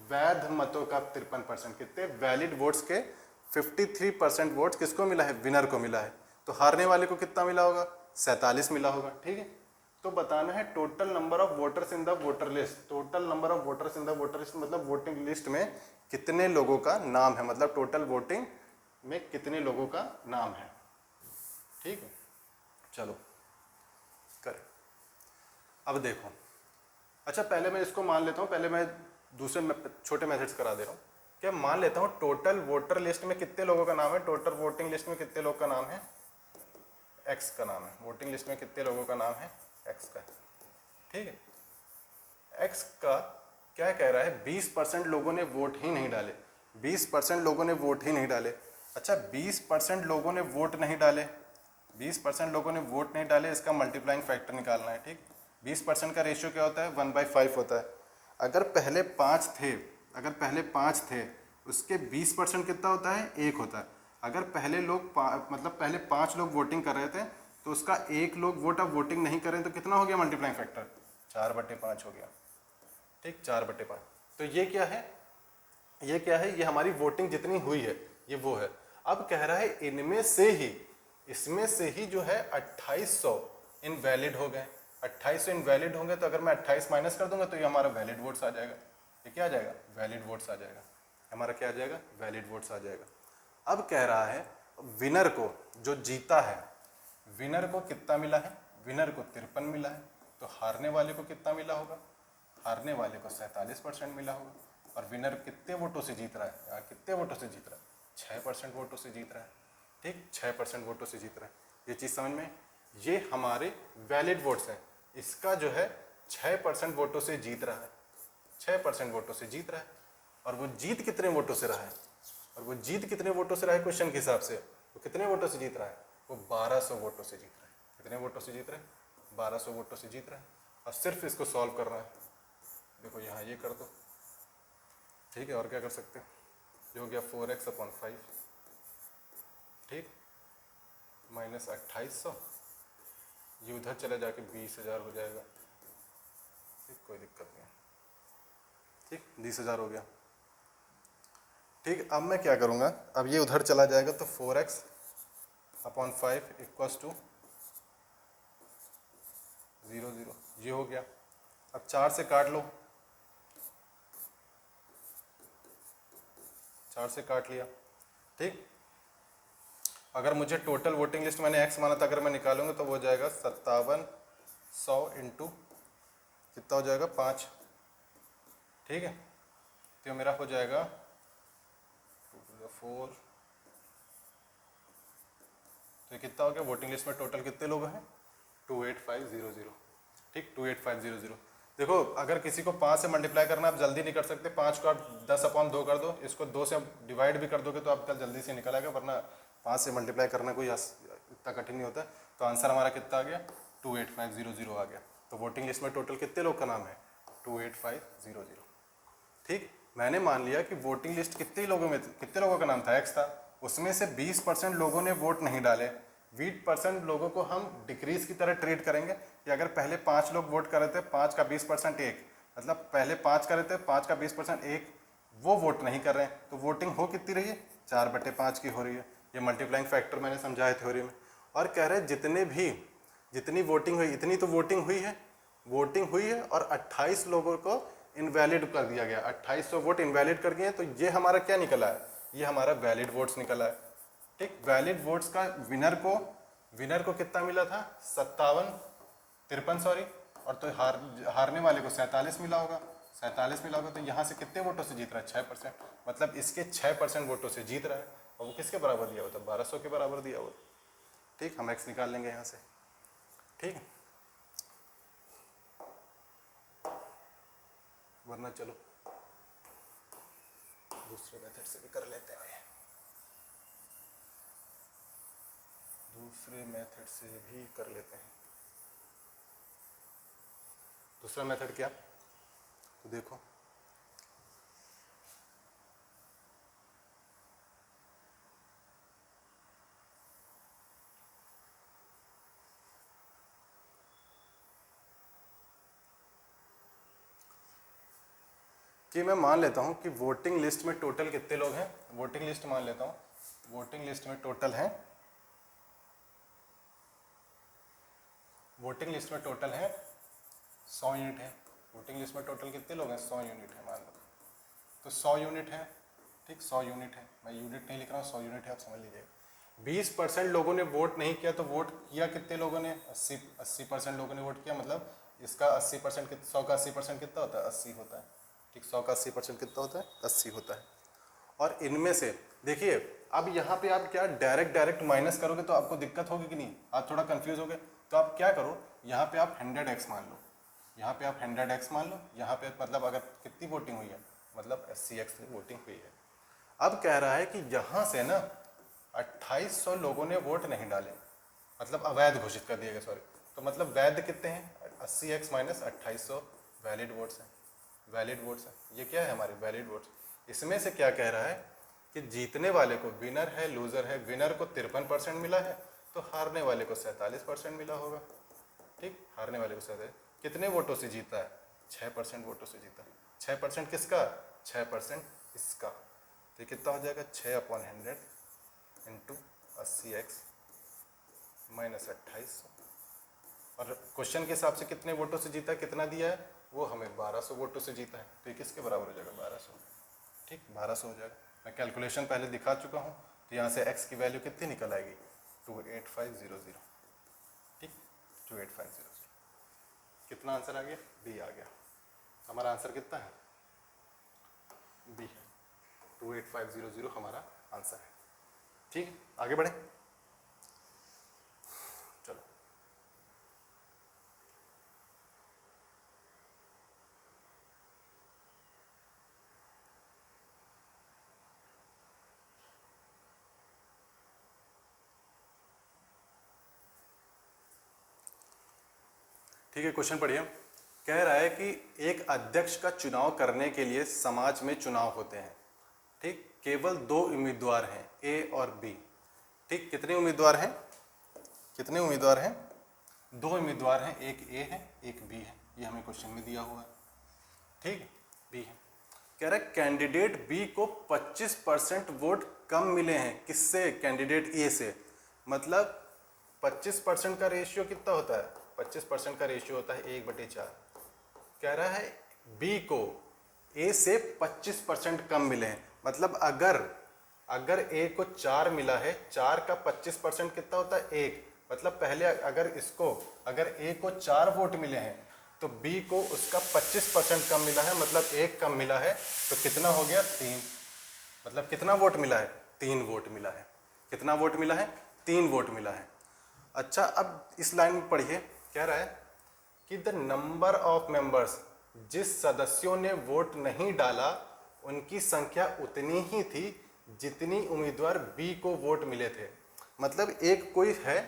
वैध मतों का 53%। कितने, वैलिड वोट्स के 53% वोट किसको मिला है, विनर को मिला है। तो हारने वाले को कितना मिला होगा, 47 मिला होगा। ठीक है, तो बताना है total number of voters in the voter list. Total number of voters in the voter list मतलब वोटिंग लिस्ट में कितने लोगों का नाम है, मतलब टोटल वोटिंग में कितने लोगों का नाम है। ठीक है, चलो करें। अब देखो, अच्छा पहले मैं इसको मान लेता हूँ, पहले मैं दूसरे छोटे मेथड्स करा दे रहा हूँ। क्या मान लेता हूँ टोटल वोटर लिस्ट में कितने लोगों का नाम है, टोटल वोटिंग लिस्ट में कितने लोगों का नाम है, एक्स का नाम है। वोटिंग लिस्ट में कितने लोगों का नाम है, एक्स का। ठीक है, एक्स का क्या कह रहा है, 20% लोगों ने वोट ही नहीं डाले, 20% लोगों ने वोट ही नहीं डाले। अच्छा 20% लोगों ने वोट नहीं डाले, 20% लोगों ने वोट नहीं डाले, इसका मल्टीप्लाइंग फैक्टर निकालना है। ठीक, 20% का रेशियो क्या होता है, 1/5 होता है। अगर पहले 5 थे अगर पहले 5 थे उसके 20% कितना होता है, 1 होता है। अगर पहले लोग मतलब पहले 5 लोग वोटिंग कर रहे थे तो उसका 1 लोग वोट अब वोटिंग नहीं कर रहे तो कितना हो गया मल्टीप्लाइंग फैक्टर, 4/5 हो गया। ठीक, 4/5। तो ये क्या है, ये क्या है, ये हमारी वोटिंग जितनी हुई है ये वो है। अब कह रहा है इनमें से ही, इसमें से ही जो है 2800 इनवैलिड हो गए। 2800 इनवैलिड होंगे तो अगर मैं 28 माइनस कर दूंगा तो ये हमारा वैलिड वोट्स आ जाएगा। ये क्या आ जाएगा, वैलिड वोट्स आ जाएगा। हमारा क्या आ जाएगा, वैलिड वोट्स आ जाएगा। अब कह रहा है विनर को, जो जीता है, विनर को कितना मिला है, विनर को 53 मिला है। तो हारने वाले को कितना मिला होगा, हारने वाले को 47% मिला होगा। और विनर कितने वोटों से जीत रहा है, यहाँ कितने वोटों से जीत रहा है, 6% वोटों से जीत रहा है। ठीक, 6% वोटों से जीत रहा है। ये चीज़ समझ में, ये हमारे वैलिड वोट्स हैं। इसका जो है 6% वोटों से जीत रहा है, 6% वोटों से जीत रहा है। और वो जीत कितने वोटों से रहा है, और वो जीत कितने वोटों से रहा है क्वेश्चन के हिसाब से, वो कितने वोटों से जीत रहा है, वो 1200 वोटों से जीत रहा है। कितने वोटों से जीत रहा है, 1200 वोटों से जीत रहा है। और सिर्फ इसको सॉल्व करना है। देखो यहाँ ये कर दो, ठीक है, और क्या कर सकते हैं, जो हो गया 4x/5, ठीक, माइनस 2800, ये उधर चले जाके 20,000 हो जाएगा। ठीक, कोई दिक्कत नहीं है। ठीक, 20,000 हो गया। ठीक, अब मैं क्या करूँगा, अब ये उधर चला जाएगा तो 4x/5 इक्वल्स टू 0 0, ये हो गया। अब 4 से काट लो, 4 से काट लिया। ठीक, अगर मुझे टोटल वोटिंग लिस्ट, मैंने x माना था, अगर मैं निकालूंगा तो वो हो जाएगा 5700 इंटू कितना हो जाएगा, 5। ठीक है, तो मेरा हो जाएगा 4, तो ये कितना हो गया, वोटिंग लिस्ट में टोटल कितने लोग हैं, 28500। ठीक, 28500। देखो अगर किसी को 5 से मल्टीप्लाई करना आप जल्दी नहीं कर सकते, 5 को आप 10/2 कर दो, इसको 2 से डिवाइड भी कर दोगे तो आपका जल्दी से निकल आएगा, वरना 5 से मल्टीप्लाई करना कोई इतना कठिन नहीं होता। तो आंसर हमारा कितना आ गया, 28500 आ गया। तो वोटिंग लिस्ट में टोटल कितने लोग का नाम है, 28500। ठीक, मैंने मान लिया कि वोटिंग लिस्ट कितने लोगों में, कितने लोगों का नाम था, एक्स था, उसमें से 20% लोगों ने वोट नहीं डाले। 20% लोगों को हम डिक्रीज की तरह ट्रीट करेंगे कि अगर पहले 5 लोग वोट कर रहे थे, 5 का 20% 1, मतलब पहले 5 कर रहे थे, 5 का 20% 1, वो वोट नहीं कर रहे हैं, तो वोटिंग हो कितनी रही है, 4/5 की हो रही है। ये मल्टीप्लाइंग फैक्टर मैंने समझाया थ्योरी में। और कह रहे हैं जितनी वोटिंग हुई, इतनी तो वोटिंग हुई है, वोटिंग हुई है, और 28 लोगों को इनवैलिड कर दिया गया, 2800 वोट इनवैलिड कर दिए। तो ये हमारा क्या निकला है, ये हमारा वैलिड वोट्स निकला है। ठीक, वैलिड वोट्स का विनर को कितना मिला था, 53 सॉरी, और तो हारने वाले को 47 मिला होगा, 47 मिला होगा। तो यहाँ से कितने वोटों से जीत रहा है, 6%, मतलब इसके 6% वोटों से जीत रहा है। और वो किसके बराबर दिया हुआ था, 1200 के बराबर दिया हुआ। ठीक, हम एक्स निकाल लेंगे यहाँ से। ठीक है, वरना चलो दूसरे मेथड से भी कर लेते हैं, दूसरे मेथड से भी कर लेते हैं। दूसरा मेथड क्या, तो देखो कि मैं मान लेता हूं कि वोटिंग लिस्ट में टोटल कितने लोग हैं, वोटिंग लिस्ट मान लेता हूं, वोटिंग लिस्ट में टोटल है, वोटिंग लिस्ट में टोटल है 100 यूनिट है। वोटिंग लिस्ट में टोटल कितने लोग हैं, 100 यूनिट है मान लो। तो 100 यूनिट है, ठीक, 100 यूनिट है, मैं यूनिट नहीं लिख रहा हूँ, 100 यूनिट है, आप समझ लीजिएगा। 20% लोगों ने वोट नहीं किया, तो वोट किया कितने लोगों ने, 80% लोगों ने वोट किया, मतलब इसका 80%, 100 का 80% कितना होता है, 80 होता है। ठीक, 100 का 80% कितना होता है, 80 होता है। और इनमें से देखिए, अब यहाँ पे आप क्या डायरेक्ट माइनस करोगे तो आपको दिक्कत होगी कि नहीं, आप थोड़ा कंफ्यूज हो गए। तो आप क्या करो, यहाँ पे आप 100x मान लो, यहाँ पे आप 100x मान लो, यहाँ पे मतलब अगर कितनी वोटिंग हुई है, मतलब 80x वोटिंग हुई है। अब कह रहा है कि यहाँ से ना 2800 लोगों ने वोट नहीं डाले, मतलब अवैध घोषित कर दिए गए, सॉरी। तो मतलब वैध कितने हैं, 80x माइनस 2800 वैलिड वोट्स हैं, वैलिड वोट्स है। ये क्या है हमारे वैलिड वोट्स। इसमें से क्या कह रहा है कि जीतने वाले को, विनर है लूज़र है, विनर को 53% मिला है तो हारने वाले को 47% मिला होगा। ठीक, हारने वाले को 47। कितने वोटों से जीता है? 6% वोटों से जीता। 6% किसका? 6% इसका। तो कितना हो जाएगा? 6/100 इंटू 80x माइनस 2800। और क्वेश्चन के हिसाब से कितने वोटों से जीता है, कितना दिया है, वो हमें 1200 वोटों से जीता है। तो ये किसके बराबर हो जाएगा? 1200। ठीक, 1200 हो जाएगा। मैं कैलकुलेशन पहले दिखा चुका हूँ। तो यहाँ से x की वैल्यू कितनी निकल आएगी? 28500। ठीक, 28500। कितना आंसर आ गया? बी आ गया। हमारा आंसर कितना है? बी है। 28500 हमारा आंसर है। ठीक, आगे बढ़े। चलो, ठीक है, क्वेश्चन पढ़िए। कह रहा है कि एक अध्यक्ष का चुनाव करने के लिए समाज में चुनाव होते हैं। ठीक, केवल 2 उम्मीदवार हैं, ए और बी। ठीक, कितने उम्मीदवार हैं? कितने उम्मीदवार हैं? 2 उम्मीदवार हैं, एक ए है एक बी है। ये हमें क्वेश्चन में दिया हुआ है। ठीक, बी है। कह रहा है कैंडिडेट बी को 25% वोट कम मिले हैं। किससे? कैंडिडेट ए से। मतलब 25% का रेशियो कितना होता है? 25% का रेशियो होता है 1/4। कह रहा है बी को ए से 25% कम मिले हैं। मतलब अगर ए को 4 मिला है, 4 का 25% कितना होता है? 1। मतलब पहले अगर ए को 4 वोट मिले हैं तो बी को उसका 25% कम मिला है, मतलब 1 कम मिला है। तो कितना हो गया? 3। मतलब कितना वोट मिला है? 3 वोट मिला है। कितना वोट मिला है? 3 वोट मिला है। अच्छा, अब इस लाइन में पढ़िए। कह रहा है कि द नंबर ऑफ मेंबर्स, जिस सदस्यों ने वोट नहीं डाला उनकी संख्या उतनी ही थी जितनी उम्मीदवार बी को वोट मिले थे। मतलब एक कोई है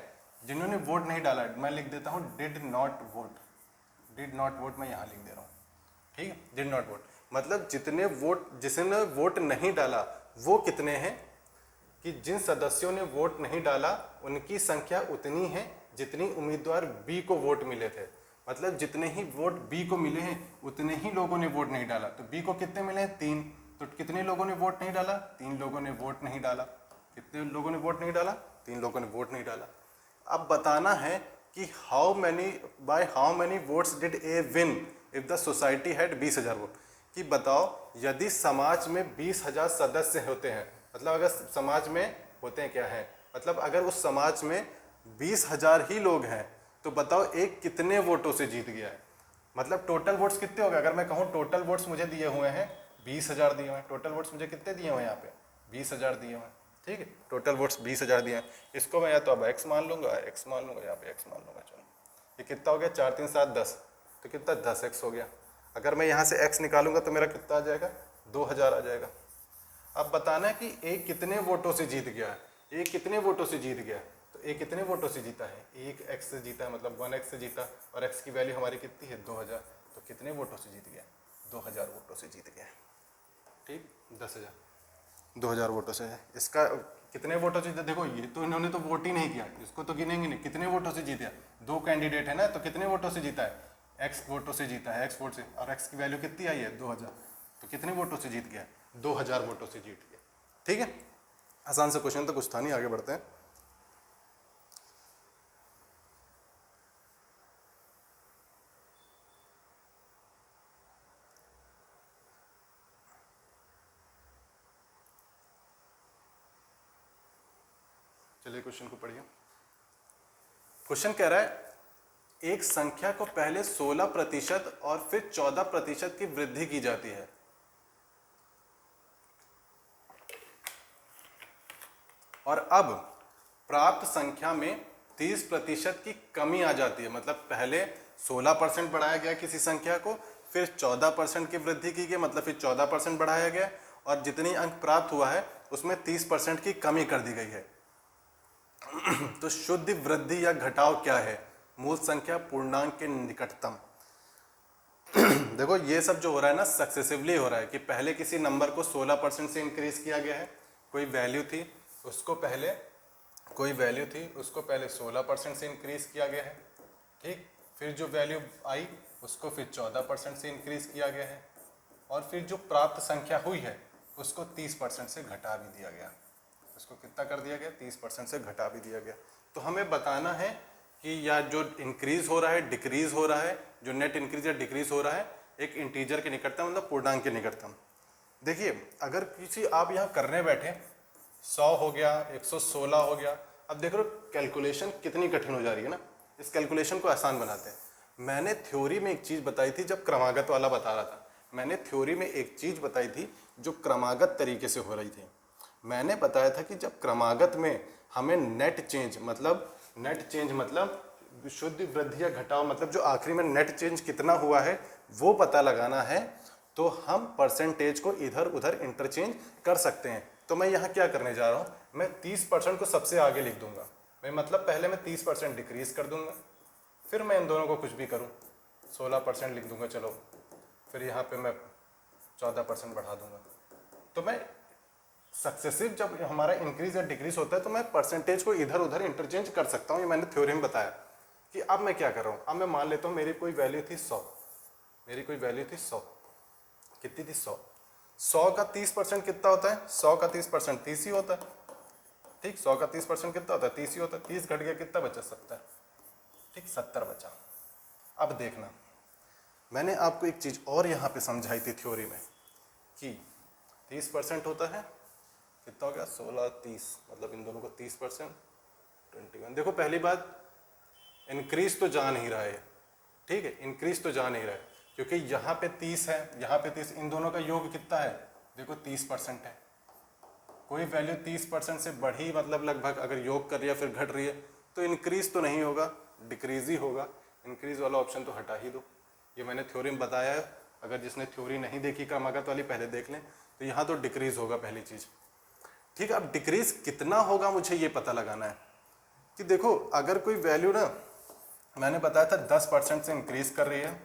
जिन्होंने वोट नहीं डाला। मैं लिख देता हूँ did not vote. Did not vote मैं यहाँ लिख दे रहा हूँ। ठीक है, डिड नॉट वोट मतलब जिसने वोट नहीं डाला वो कितने हैं कि जिन सदस्यों ने वोट नहीं डाला उनकी संख्या उतनी है जितनी उम्मीदवार बी को वोट मिले थे। मतलब जितने ही वोट बी को मिले हैं उतने ही लोगों ने वोट नहीं डाला। तो बी को कितने मिले हैं? 3। तो कितने लोगों ने वोट नहीं डाला? 3 लोगों ने वोट नहीं डाला। कितने लोगों ने वोट नहीं डाला? 3 लोगों ने वोट नहीं डाला। अब बताना है कि by how many votes did a win if the society had 20,000 vote. कि बताओ यदि समाज में 20,000 सदस्य होते हैं, मतलब अगर समाज में होते हैं क्या है, मतलब अगर उस समाज में 20,000 ही लोग हैं तो बताओ एक कितने वोटों से जीत गया है। मतलब टोटल वोट्स कितने हो गए? अगर मैं कहूँ टोटल वोट्स मुझे दिए हुए हैं 20,000 दिए हुए हैं। टोटल वोट्स मुझे कितने दिए हुए हैं? यहाँ पे 20,000 दिए हुए हैं। ठीक है, टोटल वोट्स 20,000 दिए हैं। इसको मैं या तो अब x मान लूँगा, यहाँ पे x मान लूँगा। चलो, ये कितना हो गया? 4 3 7 10। तो कितना? 10x हो गया। अगर मैं यहाँ से x निकालूंगा तो मेरा कितना आ जाएगा? 2,000 आ जाएगा। अब बताना है कि ए कितने वोटों से जीत गया है। ए कितने वोटों से जीत गया? तो ए कितने वोटों से जीता है? 1x से जीता है, मतलब 1x से जीता। और x की वैल्यू हमारी कितनी है? 2,000। तो कितने वोटों से जीत गया? 2,000 वोटों से जीत गया। ठीक, 10,000 2,000 वोटों से। इसका कितने वोटों से? देखो ये तो इन्होंने तो वोट ही नहीं किया, इसको तो गिनेंगे नहीं। कितने वोटों से जीता? 2 कैंडिडेट है ना, तो कितने वोटों से जीता है? x वोटों से जीता है, x वोट से। और x की वैल्यू कितनी आई है? 2,000। तो कितने वोटों से जीत गया? 2,000 वोटों से जीत गया। ठीक है, आसान सा क्वेश्चन तो कुछ था नहीं। आगे बढ़ते हैं। चलिए क्वेश्चन को पढ़िए। क्वेश्चन कह रहा है एक संख्या को पहले 16% और फिर 14% की वृद्धि की जाती है। और अब प्राप्त संख्या में 30% की कमी आ जाती है। मतलब पहले 16% बढ़ाया गया किसी संख्या को, फिर 14% की वृद्धि की गई, मतलब फिर 14% बढ़ाया गया, और जितनी अंक प्राप्त हुआ है उसमें 30% की कमी कर दी गई है। तो शुद्ध वृद्धि या घटाव क्या है? मूल संख्या पूर्णांक के निकटतम। देखो ये सब जो हो रहा है ना सक्सेसिवली हो रहा है कि पहले किसी नंबर को 16% से इंक्रीज किया गया है, कोई वैल्यू थी उसको पहले 16% से इंक्रीज किया गया है, ठीक। फिर जो वैल्यू आई उसको फिर 14% से इंक्रीज किया गया है, और फिर जो प्राप्त संख्या हुई है उसको 30% से घटा भी दिया गया। उसको कितना कर दिया गया? 30% से घटा भी दिया गया। तो हमें बताना है कि या जो इंक्रीज हो रहा है डिक्रीज हो रहा है, जो नेट इंक्रीज या डिक्रीज हो रहा है एक इंटीजर के निकटतम मतलब पूर्णांक के निकटतम। देखिए अगर किसी आप यहाँ करने बैठे 100 हो गया, 116 हो गया, अब देख रहे हो कैलकुलेशन कितनी कठिन हो जा रही है ना। इस कैलकुलेशन को आसान बनाते हैं। मैंने थ्योरी में एक चीज़ बताई थी जब क्रमागत वाला बता रहा था, मैंने थ्योरी में एक चीज़ बताई थी जो क्रमागत तरीके से हो रही थी। मैंने बताया था कि जब क्रमागत में हमें नेट चेंज मतलब शुद्ध वृद्धि या घटाव मतलब जो आखिरी में नेट चेंज कितना हुआ है वो पता लगाना है, तो हम परसेंटेज को इधर उधर इंटरचेंज कर सकते हैं। तो मैं यहाँ क्या करने जा रहा हूँ, मैं 30% को सबसे आगे लिख दूंगा। मैं मतलब पहले मैं 30% डिक्रीज कर दूंगा, फिर मैं इन दोनों को कुछ भी करूँ 16% लिख दूंगा, चलो फिर यहाँ पे मैं 14% बढ़ा दूंगा। तो मैं सक्सेसिव जब हमारा इंक्रीज या डिक्रीज होता है तो मैं परसेंटेज को इधर उधर इंटरचेंज कर सकता हूँ। ये मैंने थ्योरी में बताया कि अब मैं क्या कर रहा हूँ। अब मैं मान लेता हूँ मेरी कोई वैल्यू थी 100, कितनी थी 100 का 30% कितना होता है? 100 का 30% 30 ही होता है, ठीक। 100 का 30% कितना होता है? 30 ही होता है। 30 घट गया कितना बचा? 70, ठीक, 70 बचा। अब देखना मैंने आपको एक चीज़ और यहाँ पे समझाई थी थ्योरी में कि 30% होता है, कितना हो गया? 16 30, मतलब इन दोनों को 30% 21। देखो पहली बात इंक्रीज तो जा नहीं रहा है, ठीक है, इंक्रीज तो जा नहीं रहा है क्योंकि यहाँ पे 30 है, यहाँ पे 30, इन दोनों का योग कितना है? देखो 30% है। कोई वैल्यू 30% से बढ़ी मतलब लगभग अगर योग कर रही है फिर घट रही है तो इंक्रीज तो नहीं होगा, डिक्रीज ही होगा। इंक्रीज वाला ऑप्शन तो हटा ही दो। ये मैंने थ्योरी में बताया है, अगर जिसने थ्योरी नहीं देखी क्रमागत वाली पहले देख लें। तो यहाँ तो डिक्रीज होगा पहली चीज़, ठीक है। अब डिक्रीज कितना होगा मुझे ये पता लगाना है कि देखो अगर कोई वैल्यू ना मैंने बताया था 10% से इंक्रीज कर रही है,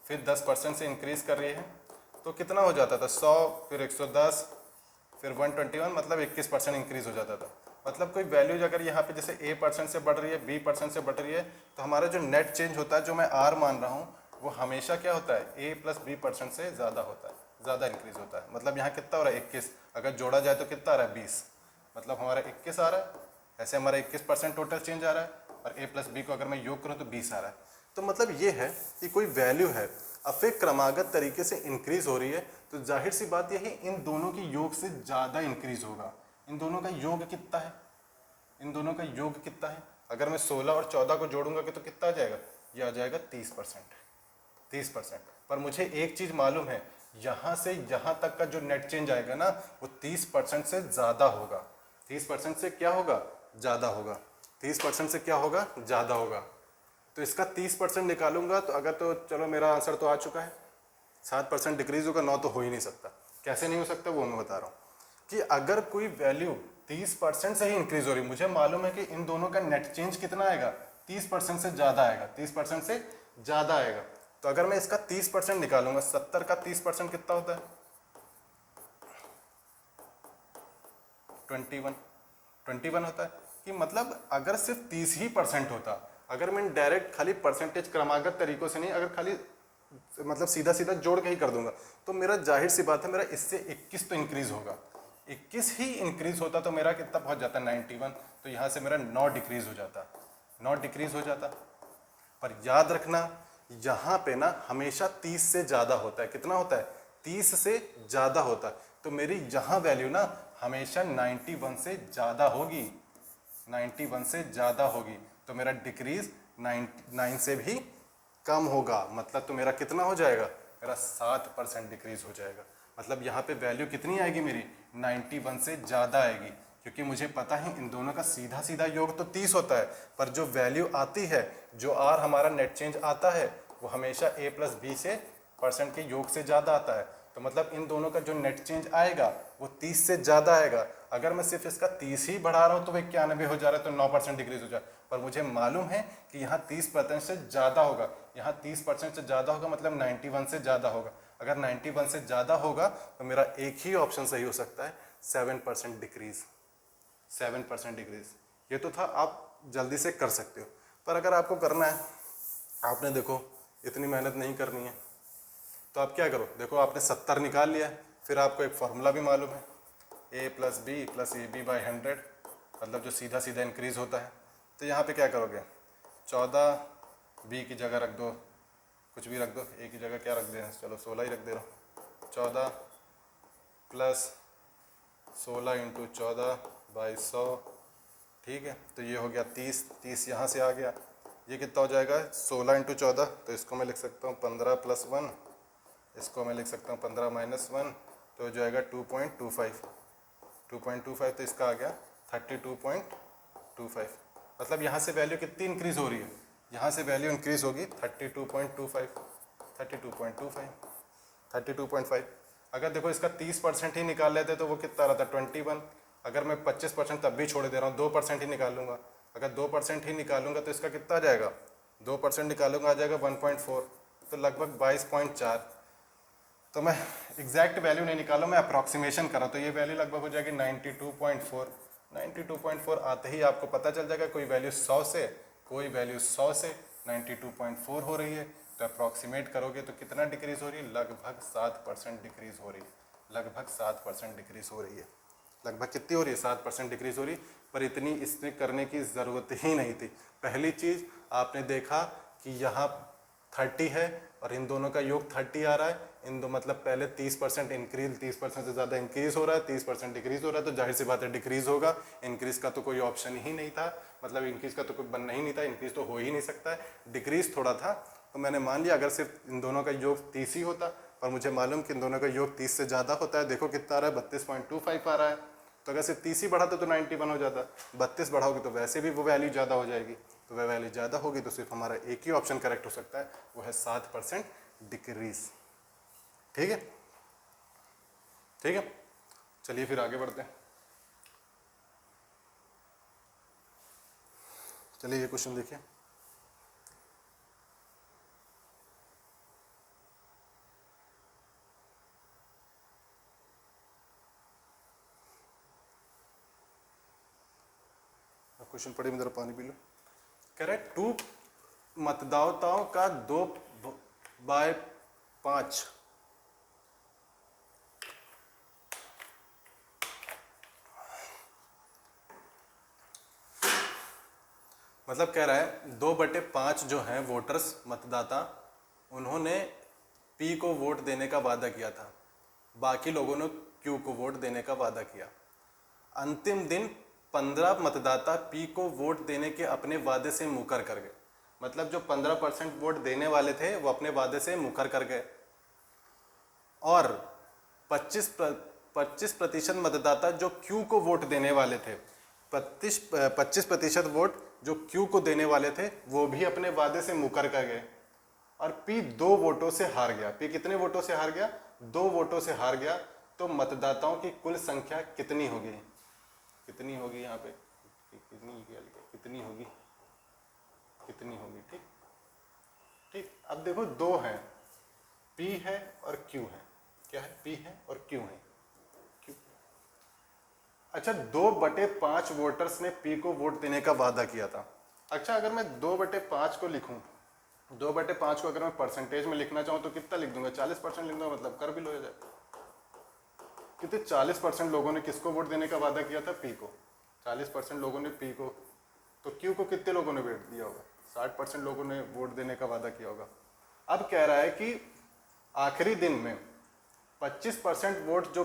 फिर 10% से इंक्रीज कर रही है, तो कितना हो जाता था? 100, फिर 110, फिर 121, मतलब 21% इंक्रीज हो जाता था। मतलब कोई वैल्यू अगर यहाँ पे जैसे A% से बढ़ रही है, B% से बढ़ रही है, तो हमारा जो नेट चेंज होता है जो मैं R मान रहा हूँ वो हमेशा क्या होता है? A+B% से ज़्यादा होता है, ज़्यादा इंक्रीज होता है। मतलब यहाँ कितना हो रहा है? 21, अगर जोड़ा जाए तो कितना आ रहा है? 20, मतलब हमारा 21 आ रहा है। ऐसे हमारा 21% टोटल चेंज आ रहा है, और A+B को अगर मैं योग करूँ तो 20 आ रहा है। तो मतलब ये है कि कोई वैल्यू है अब फिर क्रमागत तरीके से इंक्रीज हो रही है, तो जाहिर सी बात यह है इन दोनों के योग से ज़्यादा इंक्रीज होगा। इन दोनों का योग कितना है? इन दोनों का योग कितना है? अगर मैं 16 और 14 को जोड़ूंगा तो कितना आ जाएगा? ये आ जाएगा 30%। 30%। पर मुझे एक चीज़ मालूम है, यहाँ से यहाँ तक का जो नेट चेंज आएगा ना वो 30% से ज़्यादा होगा। 30% से क्या होगा? ज़्यादा होगा। 30% से क्या होगा? ज़्यादा होगा। तो इसका 30% निकालूंगा तो अगर तो चलो मेरा आंसर तो आ चुका है, 7% डिक्रीज होगा, 9 तो हो ही नहीं सकता। कैसे नहीं हो सकता वो मैं बता रहा हूँ कि अगर कोई वैल्यू 30% से ही इंक्रीज हो रही, मुझे मालूम है कि इन दोनों का नेट चेंज कितना आएगा? 30% से ज़्यादा आएगा, 30% से ज़्यादा आएगा। तो अगर मैं इसका 30% निकालूंगा, 70 का 30% कितना होता है? 21 होता है। कि मतलब अगर सिर्फ 30% होता, अगर मैं डायरेक्ट खाली परसेंटेज क्रमागत तरीकों से नहीं, अगर खाली मतलब सीधा सीधा जोड़ के ही कर दूंगा तो मेरा जाहिर सी बात है मेरा इससे 21 तो इंक्रीज होगा। 21 ही इंक्रीज होता तो मेरा कितना पहुंच जाता? 91। तो यहाँ से मेरा 9 डिक्रीज हो जाता, 9 डिक्रीज हो जाता। पर याद रखना यहाँ पे ना हमेशा 30 से ज़्यादा होता है। कितना होता है? 30 से ज़्यादा होता है। तो मेरी यहाँ वैल्यू ना हमेशा 91 से ज़्यादा होगी, 91 से ज़्यादा होगी। तो मेरा डिक्रीज 9 से भी कम होगा। मतलब तो मेरा कितना हो जाएगा? मेरा 7% डिक्रीज हो जाएगा। मतलब यहाँ पे वैल्यू कितनी आएगी मेरी? 91 से ज़्यादा आएगी, क्योंकि मुझे पता है इन दोनों का सीधा सीधा योग तो 30 होता है, पर जो वैल्यू आती है, जो हमारा नेट चेंज आता है, वो हमेशा A+B से परसेंट के योग से ज़्यादा आता है। तो मतलब इन दोनों का जो नेट चेंज आएगा वो 30 से ज़्यादा आएगा। अगर मैं सिर्फ इसका 30 ही बढ़ा रहा हूँ तो वो 91 हो जा रहा है, तो 9% डिक्रीज हो जाए। पर मुझे मालूम है कि यहाँ 30% से ज़्यादा होगा, यहाँ 30% से ज़्यादा होगा, मतलब 91 से ज़्यादा होगा। अगर 91 से ज़्यादा होगा तो मेरा एक ही ऑप्शन सही हो सकता है, 7% डिक्रीज। 7% डिक्रीज ये तो था, आप जल्दी से कर सकते हो। पर अगर आपको करना है, आपने देखो इतनी मेहनत नहीं करनी है, तो आप क्या करो, देखो आपने 70 निकाल लिया है, फिर आपको एक फॉर्मूला भी मालूम है, a plus B plus A B by 100, मतलब जो सीधा सीधा इंक्रीज होता है। तो यहाँ पे क्या करोगे, 14 बी की जगह रख दो, कुछ भी रख दो, ए की जगह क्या रख दें, चलो 16 ही रख दे रहा हूँ। 14 प्लस 16 इंटू 14 बाई 100, ठीक है। तो ये हो गया 30, 30 यहाँ से आ गया, ये कितना हो जाएगा 16 इंटू 14, तो इसको मैं लिख सकता हूँ 15 प्लस 1, इसको मैं लिख सकता हूँ 15 माइनस 1, तो हो जाएगा 2.25, 2.25, तो इसका आ गया 32.25। मतलब यहाँ से वैल्यू कितनी इंक्रीज हो रही है, यहाँ से वैल्यू इंक्रीज होगी 32.25, 32.25, 32.5। अगर देखो इसका 30% ही निकाल लेते तो वो कितना रहता 21। अगर मैं 25% तब भी छोड़ दे रहा हूँ, 2% ही निकालूंगा। अगर 2% ही निकालूंगा तो इसका कितना आ जाएगा, 2% निकालूंगा आ जाएगा 1.4, तो लगभग 22.4। तो मैं एग्जैक्ट वैल्यू नहीं निकाला, मैं अप्रॉक्सीमेशन करा, तो ये वैल्यू लगभग हो जाएगी 92.4। 92.4 आते ही आपको पता चल जाएगा कोई वैल्यू 100 से, कोई वैल्यू 100 से 92.4 हो रही है, तो अप्रॉक्सीमेट करोगे तो कितना डिक्रीज हो रही है, लगभग 7% डिक्रीज हो रही है, लगभग 7% डिक्रीज हो रही है। लगभग कितनी हो रही है, 7% डिक्रीज हो रही। पर इतनी इसने करने की ज़रूरत ही नहीं थी। पहली चीज़ आपने देखा कि यहाँ 30 है और इन दोनों का योग 30 आ रहा है, इन दो मतलब पहले 30% इंक्रीज, 30% से ज़्यादा इंक्रीज हो रहा है, 30% डिक्रीज हो रहा है, तो जाहिर सी बात है डिक्रीज होगा। इंक्रीज का तो कोई ऑप्शन ही नहीं था, मतलब इंक्रीज का तो कोई बनना ही नहीं था, इंक्रीज तो हो ही नहीं सकता है, डिक्रीज थोड़ा था। तो मैंने मान लिया अगर सिर्फ इन दोनों का योग 30 ही होता, पर मुझे मालूम कि इन दोनों का योग 30 से ज़्यादा होता है। देखो कितना आ रहा है, 32.25 आ रहा है। तो अगर सिर्फ 30 ही बढ़ाते तो 91 हो जाता, 32 बढ़ाओगे तो वैसे भी वो वैल्यू ज़्यादा हो जाएगी, तो वह वैल्यू ज़्यादा होगी, तो सिर्फ हमारा एक ही ऑप्शन करेक्ट हो सकता है, वो है 7% डिक्रीज। ठीक है, ठीक है, चलिए फिर आगे बढ़ते हैं। चलिए ये क्वेश्चन देखिए, क्वेश्चन पढ़े में जरा पानी पी लो। कह रहे 2 मतदाताओं का 2/5 मतलब कह रहा है 2/5 जो हैं वोटर्स मतदाता, उन्होंने पी को वोट देने का वादा किया था, बाकी लोगों ने क्यू को वोट देने का वादा किया। अंतिम दिन 15 मतदाता पी को वोट देने के अपने वादे से मुकर कर गए। मतलब जो 15% वोट देने वाले थे वो अपने वादे से मुकर कर गए, और 25% मतदाता जो क्यू को वोट देने वाले थे, 25% वोट जो क्यू को देने वाले थे वो भी अपने वादे से मुकर कर गए, और पी 2 वोटों से हार गया। पी कितने वोटों से हार गया, 2 वोटों से हार गया। तो मतदाताओं की कुल संख्या कितनी होगी, कितनी होगी यहाँ पे, कितनी होगी, कितनी होगी, ठीक ठीक। अब देखो 2 हैं, पी है और क्यू है, क्या है, पी है और क्यू है, क्यू। अच्छा 2/5 वोटर्स ने पी को वोट देने का वादा किया था। अच्छा अगर मैं 2/5 को लिखूं, 2/5 को अगर मैं परसेंटेज में लिखना चाहूँ तो कितना लिख दूंगा, 40% लिख दूंगा, मतलब कर भी लो जाए। कितने 40% लोगों ने किसको वोट देने का वादा किया था, पी को। 40% लोगों ने पी को, तो क्यू को कितने लोगों ने वोट दिया होगा, 60% लोगों ने वोट देने का वादा किया होगा। अब कह रहा है कि आखिरी दिन में 25% वोट जो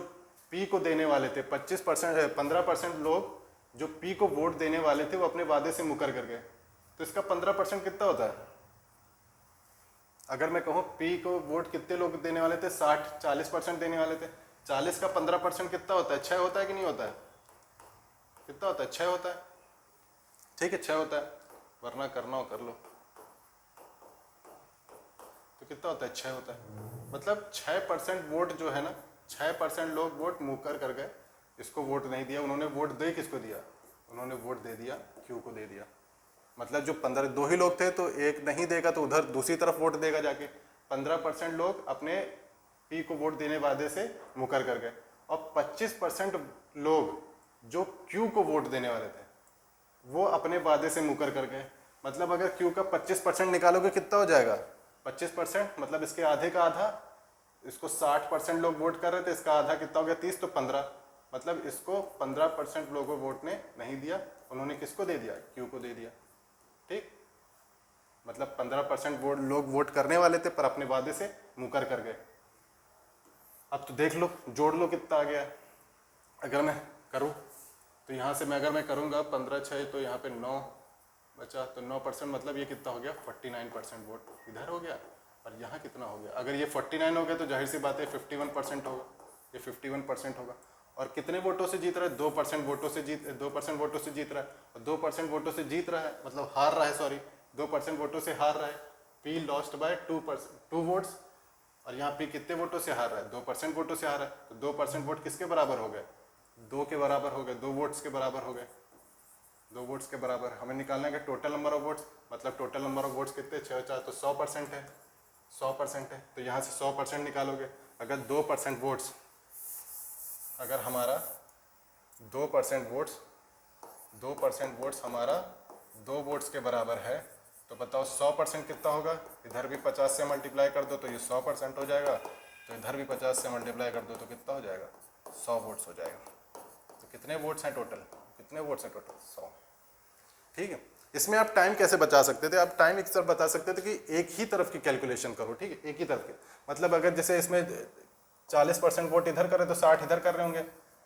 पी को देने वाले थे, 15% लोग जो पी को वोट देने वाले थे वो अपने वादे से मुकर कर गए। तो इसका 15% कितना होता है, अगर मैं कहूँ पी को वोट कितने लोग देने वाले थे, 40% देने वाले थे, 40 का 15% कितना होता है, 6 होता है कि नहीं होता है, कितना होता है, 6 होता है, ठीक है 6 होता है, वरना करना हो कर लो। तो कितना होता है, 6 होता है। मतलब 6% वोट जो है ना, 6% लोग वोट मुकर कर गए, इसको वोट नहीं दिया। उन्होंने वोट दे किसको दिया? उन्होंने वोट दे दिया क्यू को दे दिया। मतलब जो 15, 2 ही लोग थे तो एक नहीं देगा तो उधर दूसरी तरफ वोट देगा जाके। 15% लोग अपने पी को वोट देने वादे से मुकर कर गए और 25% लोग जो क्यू को वोट देने वाले थे वो अपने वादे से मुकर कर गए। मतलब अगर क्यू का 25% निकालोगे कितना हो जाएगा? 25% मतलब इसके आधे का आधा। इसको 60% लोग वोट कर रहे थे, इसका आधा कितना हो गया? 30, तो 15। मतलब इसको 15% लोगों वोट ने नहीं दिया, उन्होंने किसको दे दिया? क्यू को दे दिया। ठीक, मतलब 15% वोट लोग वोट करने वाले थे पर अपने वादे से मुकर कर गए। अब तो देख लो, जोड़ लो कितना आ गया। अगर मैं करूँ तो यहाँ से अगर मैं करूँगा 15 6 तो यहाँ पे 9 बचा, तो 9% मतलब ये कितना हो गया? 49% वोट इधर हो गया। और यहाँ कितना हो गया? अगर ये 49 हो गया तो जाहिर सी बात है 51% होगा, ये 51% होगा। और कितने वोटों से जीत रहा है? 2% वोटों से जीत 2% वोटों से जीत रहा है। और 2% वोटों से जीत रहा है मतलब हार रहा है, सॉरी 2% वोटों से हार रहा है। P lost by 2 votes. और यहाँ पी कितने वोटों से हार रहा है? 2% वोटों से हार रहा है। तो 2% वोट किसके बराबर हो गए? 2 के बराबर हो गए, 2 वोट्स के बराबर हो गए, 2 वोट्स के बराबर। हमें निकालना है टोटल नंबर ऑफ वोट्स, मतलब टोटल नंबर ऑफ वोट्स कितने? 6 4 तो 100% है, 100% है। तो यहाँ से 100% निकालोगे। अगर 2% वोट्स, अगर हमारा 2% वोट्स हमारा 2 वोट्स के बराबर है तो बताओ 100% कितना होगा? इधर भी 50 से मल्टीप्लाई कर दो तो ये 100% हो जाएगा, तो इधर भी 50 से मल्टीप्लाई कर दो तो कितना हो जाएगा? 100 वोट्स हो जाएगा। तो कितने वोट्स हैं टोटल? कितने वोट्स हैं टोटल? 100। ठीक है। इसमें आप टाइम कैसे बचा सकते थे? आप टाइम एक तरफ बता सकते थे कि एक ही तरफ की कैलकुलेशन करो। ठीक है, एक ही तरफ की। मतलब अगर जैसे इसमें 40% वोट इधर कर रहे तो 60 इधर कर रहे होंगे।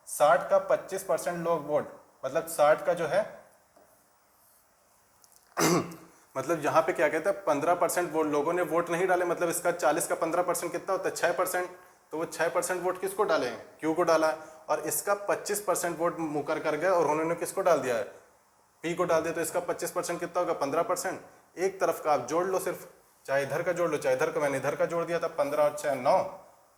60 का 25% लोग वोट, मतलब 60 का जो है मतलब यहाँ पे क्या कहते हैं 15% वोट लोगों ने वोट नहीं डाले, मतलब इसका 40 का 15% कितना होता है? 6%। तो वो 6% वोट किसको डाले हैं? क्यू को डाला है। और इसका 25% वोट मुकर कर गए और उन्होंने किसको डाल दिया है? पी को डाल दिया। तो इसका 25% कितना होगा? 15%। एक तरफ का आप जोड़ लो सिर्फ, चाहे इधर का जोड़ लो चाहे इधर का। मैंने इधर का जोड़ दिया था, 15 और 6 9,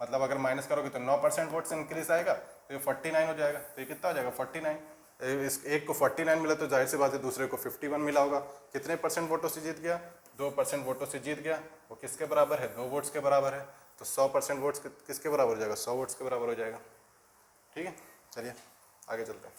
मतलब अगर माइनस करोगे तो 9% वोट से इंक्रीज आएगा तो ये 49 हो जाएगा। तो ये कितना हो जाएगा? 49। इस एक को 49 मिला तो जाहिर सी बात है दूसरे को 51 मिला होगा। कितने परसेंट वोटों से जीत गया? 2% वोटों से जीत गया। वो किसके बराबर है? 2 वोट्स के बराबर है। तो 100% वोट्स किसके बराबर हो जाएगा? 100 वोट्स के बराबर हो जाएगा। ठीक है, चलिए आगे चलते हैं।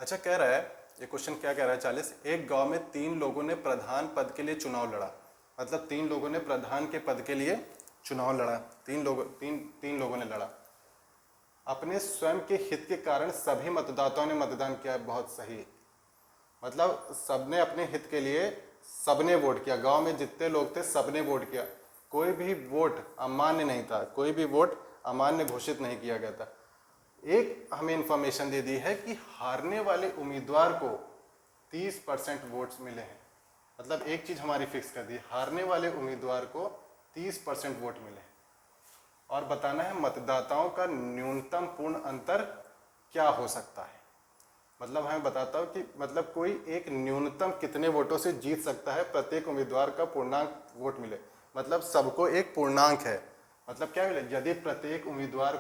अच्छा, कह रहा है ये क्वेश्चन क्या कह रहा है 40, एक गांव में 3 लोगों ने प्रधान पद के लिए चुनाव लड़ा। मतलब 3 लोगों ने प्रधान के पद के लिए चुनाव लड़ा। 3 लोगों ने लड़ा। अपने स्वयं के हित के कारण सभी मतदाताओं ने मतदान किया। बहुत सही। मतलब सबने अपने हित के लिए सबने वोट किया। गांव में जितने लोग थे सबने वोट किया। कोई भी वोट अमान्य नहीं था, कोई भी वोट अमान्य घोषित नहीं किया गया था। एक हमें इंफॉर्मेशन दे दी है कि हारने वाले उम्मीदवार को 30% वोट्स मिले हैं। मतलब एक चीज हमारी फिक्स कर दी, हारने वाले उम्मीदवार को 30% वोट मिले हैं। और बताना है मतदाताओं का न्यूनतम पूर्ण अंतर क्या हो सकता है। मतलब हमें बताता हूँ कि मतलब कोई एक न्यूनतम कितने वोटों से जीत सकता है, प्रत्येक उम्मीदवार का पूर्णांक वोट मिले। मतलब सबको एक पूर्णांक है। मतलब क्या मिले? यदि प्रत्येक उम्मीदवार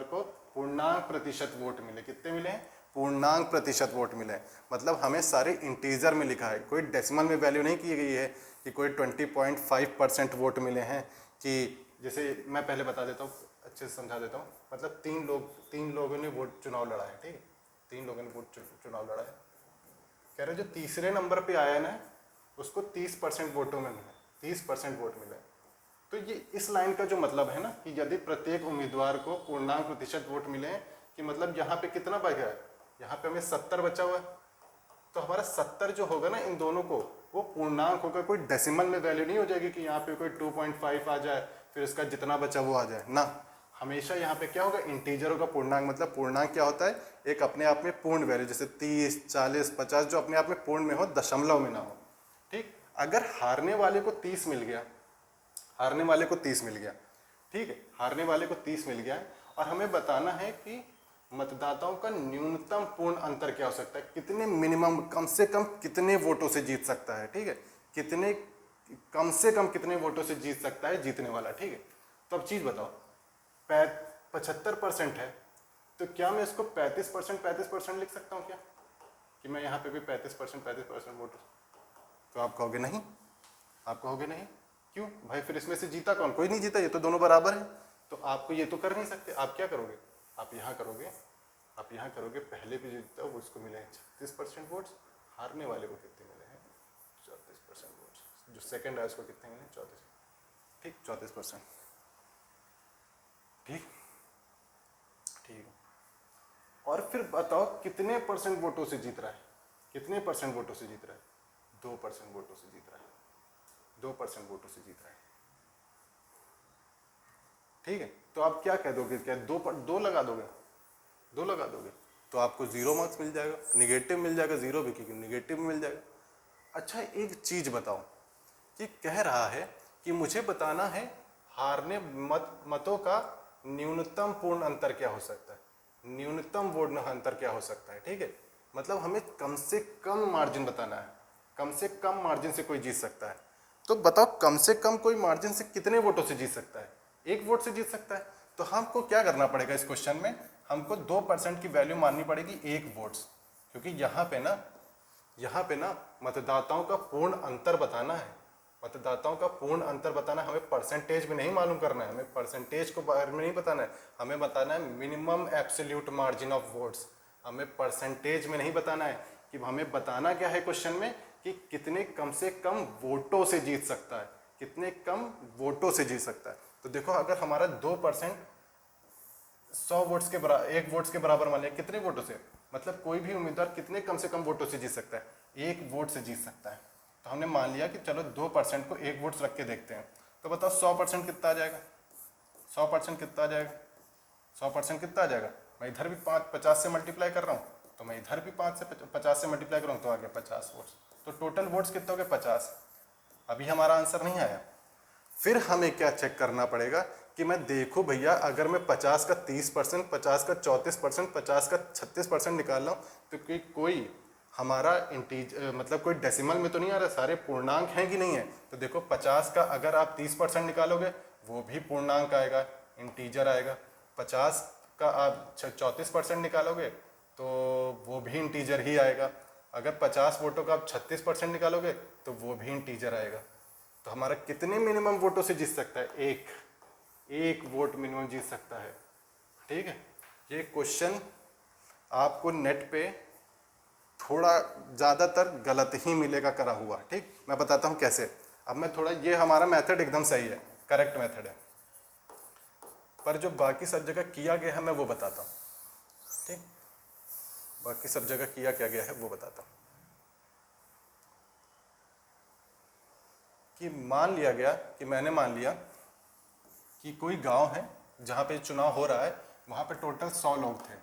को पूर्णांक प्रतिशत वोट मिले। कितने मिले हैं? पूर्णांक प्रतिशत वोट मिले। मतलब हमें सारे इंटीजर में लिखा है, कोई डेसिमल में वैल्यू नहीं की गई है कि कोई 20.5% वोट मिले हैं। कि जैसे मैं पहले बता देता हूँ, अच्छे से समझा देता हूँ। मतलब 3 लोगों ने वोट चुनाव लड़ा है। ठीक है, 3 लोगों ने वोट चुनाव लड़ा है। कह रहे जो तीसरे नंबर पे आया ना उसको 30% वोटों में मिला, 30% वोट मिले। तो ये इस लाइन का जो मतलब है ना कि यदि प्रत्येक उम्मीदवार को पूर्णांक प्रतिशत वोट मिले, कि मतलब यहाँ पे कितना बचा है? यहाँ पे हमें 70 बचा हुआ है। तो हमारा 70 जो होगा ना इन दोनों को, वो पूर्णांक होगा। कोई डेसिमल में वैल्यू नहीं हो जाएगी कि यहाँ पे कोई 2.5 आ जाए फिर इसका जितना बचा वो आ जाए ना। हमेशा यहाँ पे क्या होगा? इंटीजर होगा पूर्णांक। मतलब पूर्णांक क्या होता है? एक अपने आप में पूर्ण वैल्यू, जैसे 30 40 50 जो अपने आप में पूर्ण में हो, दशमलव में ना हो। ठीक, अगर हारने वाले को 30 मिल गया हारने वाले को 30 मिल गया, ठीक है, हारने वाले को 30 मिल गया है और हमें बताना है कि मतदाताओं का न्यूनतम पूर्ण अंतर क्या हो सकता है, कितने मिनिमम, कम से कम कितने वोटों से जीत सकता है, ठीक है, कितने, कम से कम कितने वोटों से जीत सकता है जीतने वाला, ठीक है। तो अब चीज़ बताओ, 75% है, तो क्या मैं इसको 35% लिख सकता हूँ क्या, कि मैं यहाँ पे भी 35% वोट, तो आप कहोगे नहीं, आप कहोगे नहीं, क्यों भाई, फिर इसमें से जीता कौन, कोई नहीं जीता, ये तो दोनों बराबर है, तो आपको ये तो कर नहीं सकते, आप क्या करोगे, आप यहाँ करोगे, आप यहाँ करोगे, पहले भी जो जीता वो उसको मिले हैं 36% वोट्स, हारने वाले को कितने मिले हैं 34% वोट्स, जो सेकंड है उसको कितने मिले 34, ठीक, 34%, ठीक, ठीक। और फिर बताओ कितने परसेंट वोटों से जीत रहा है, कितने परसेंट वोटों से जीत रहा है, 2% वोटों से जीत रहा है, 2% वोटों से जीत रहा है, ठीक है। तो आप क्या कह दोगे, क्या दो लगा दोगे, 2 लगा दोगे, तो आपको 0 मार्क्स मिल जाएगा, निगेटिव मिल जाएगा, 0 भी, क्योंकि निगेटिव मिल जाएगा। अच्छा एक चीज बताओ, कि कह रहा है कि मुझे बताना है हारने मतों का न्यूनतम पूर्ण अंतर क्या हो सकता है, न्यूनतम वोट अंतर क्या हो सकता है, ठीक है, मतलब हमें कम से कम मार्जिन बताना है, कम से कम मार्जिन से कोई जीत सकता है, तो बताओ कम से कम कोई मार्जिन से कितने वोटों से जीत सकता है, 1 वोट से जीत सकता है, तो हमको क्या करना पड़ेगा इस क्वेश्चन में, हमको 2% की वैल्यू माननी पड़ेगी 1 वोट्स, क्योंकि यहाँ पे ना मतदाताओं का पूर्ण अंतर बताना है, मतदाताओं का पूर्ण अंतर बताना है, हमें परसेंटेज में नहीं मालूम करना है, हमें परसेंटेज को बारे में नहीं बताना है, हमें बताना है minimum absolute margin of votes, हमें परसेंटेज में नहीं बताना है, कि हमें बताना क्या है क्वेश्चन में, कि कितने कम से कम वोटों से जीत सकता है, कितने कम वोटों से जीत सकता है। तो देखो अगर हमारा 2% 100 वोट्स के बराबर, 1 वोट्स के बराबर मान लिया, कितने वोटों से, मतलब कोई भी उम्मीदवार कितने कम से कम वोटों से जीत सकता है, 1 वोट से जीत सकता है। तो हमने मान लिया कि चलो 2% को 1 वोट्स रख के देखते हैं, तो बताओ 100% कितना आ जाएगा, 100% कितना आ जाएगा, 100% कितना आ जाएगा, मैं इधर भी 50 से मल्टीप्लाई कर रहा हूँ, तो मैं इधर भी 50 से मल्टीप्लाई कर रहा हूँ, तो आ गया 50 वोट्स, तो टोटल वोट्स कितने हो गए 50। अभी हमारा आंसर नहीं आया, फिर हमें क्या चेक करना पड़ेगा, कि मैं देखूं भैया अगर मैं 50 का 30%, 50 का 34%, 50 का 36% निकाल रहा हूँ, तो कोई हमारा मतलब कोई डेसिमल में तो नहीं आ रहा, सारे पूर्णांक हैं कि नहीं है, तो देखो 50 का अगर आप 30% निकालोगे वो भी पूर्णांक आएगा, इंटीजर आएगा, 50 का आप 34% निकालोगे तो वो भी इंटीजर ही आएगा, अगर 50 वोटों का आप 36% निकालोगे तो वो भी इंटीजर आएगा। तो हमारा कितने मिनिमम वोटों से जीत सकता है, एक वोट मिनिमम जीत सकता है, ठीक है। ये क्वेश्चन आपको नेट पे थोड़ा ज़्यादातर गलत ही मिलेगा करा हुआ, ठीक, मैं बताता हूँ कैसे। अब मैं थोड़ा, ये हमारा मेथड एकदम सही है, करेक्ट मेथड है, पर जो बाकी सब जगह किया गया है मैं वो बताता हूँ, ठीक, बाकी सब जगह किया क्या गया है वो बताता हूँ। कि मान लिया गया, कि मैंने मान लिया कि कोई गांव है जहाँ पे चुनाव हो रहा है, वहाँ पे टोटल 100 लोग थे,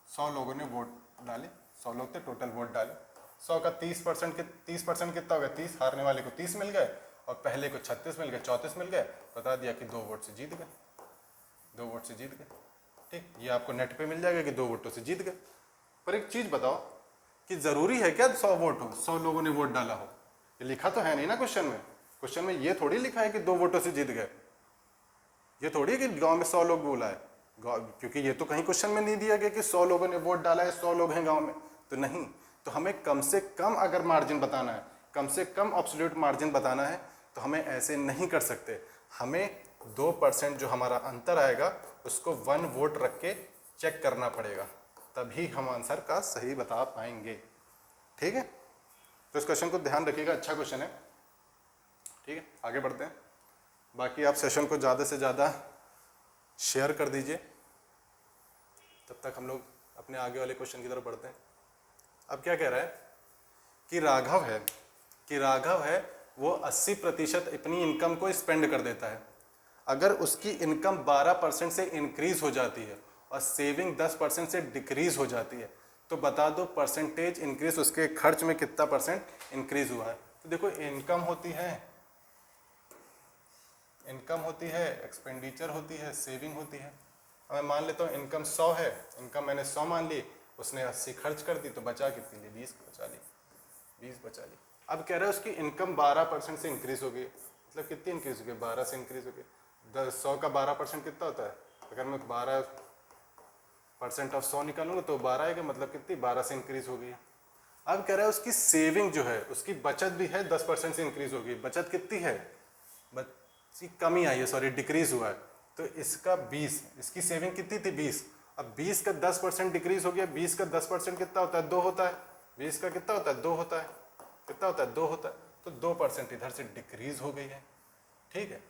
100 लोगों ने वोट डाले, 100 लोग थे टोटल वोट डाले, 100 का 30% कितना हो गया, 30, हारने वाले को 30 मिल गए और पहले को 36 मिल गए, 34 मिल गए, बता दिया कि 2 वोट से जीत गए, 2 वोट से जीत गए, ठीक, ये आपको नेट पे मिल जाएगा कि 2 वोटों से जीत गए। पर एक चीज़ बताओ कि ज़रूरी है क्या 100 वोट हो, 100 लोगों ने वोट डाला हो, ये लिखा तो है नहीं ना क्वेश्चन में, क्वेश्चन में ये थोड़ी लिखा है कि 2 वोटों से जीत गए, ये थोड़ी है कि गांव में 100 लोग बोला है, क्योंकि ये तो कहीं क्वेश्चन में नहीं दिया गया कि 100 लोगों ने वोट डाला है, 100 लोग हैं गांव में, तो नहीं, तो हमें कम से कम अगर मार्जिन बताना है, कम से कम एब्सोल्यूट मार्जिन बताना है, तो हमें ऐसे नहीं कर सकते, हमें 2% जो हमारा अंतर आएगा उसको 1 वोट रख के चेक करना पड़ेगा, तभी हम आंसर का सही बता पाएंगे, ठीक है। तो इस क्वेश्चन को ध्यान रखिएगा, अच्छा क्वेश्चन है, ठीक है। आगे बढ़ते हैं, बाकी आप सेशन को ज़्यादा से ज़्यादा शेयर कर दीजिए, तब तक हम लोग अपने आगे वाले क्वेश्चन की तरफ बढ़ते हैं। अब क्या कह रहा है कि राघव है वो 80% अपनी इनकम को स्पेंड कर देता है, अगर उसकी इनकम 12% से इंक्रीज हो जाती है और सेविंग 10% से डिक्रीज हो जाती है, तो बता दो परसेंटेज इंक्रीज उसके खर्च में कितना % इंक्रीज हुआ है। तो देखो इनकम होती है, इनकम होती है, एक्सपेंडिचर होती है, सेविंग होती है। अब मैं मान लेता हूँ इनकम 100 है, इनकम मैंने 100 मान ली, उसने 80 खर्च कर दी, तो बचा कितनी ली? 20 बचा ली, 20 बचा ली। अब कह रहे हैं उसकी इनकम 12% से इंक्रीज हो गई, मतलब कितनी इंक्रीज हो गई? 12 से इंक्रीज हो गई। 100 का 12% कितना होता है? अगर मैं 12% ऑफ 100 निकालूंगा तो 12 आएगा, मतलब कितनी? 12 से इंक्रीज हो गई है। अब कह रहा है उसकी सेविंग जो है, उसकी बचत भी है 10% से इंक्रीज हो गई। बचत कितनी है? बच्ची कमी आई है, सॉरी डिक्रीज हुआ है, तो इसका 20, इसकी सेविंग कितनी थी? 20। अब 20 का 10% डिक्रीज हो गया, 20 का 10% कितना होता है? 2 होता है। 20 का कितना होता है? 2 होता है। कितना होता है? 2 होता है। तो 2% इधर से डिक्रीज हो गई है, ठीक है।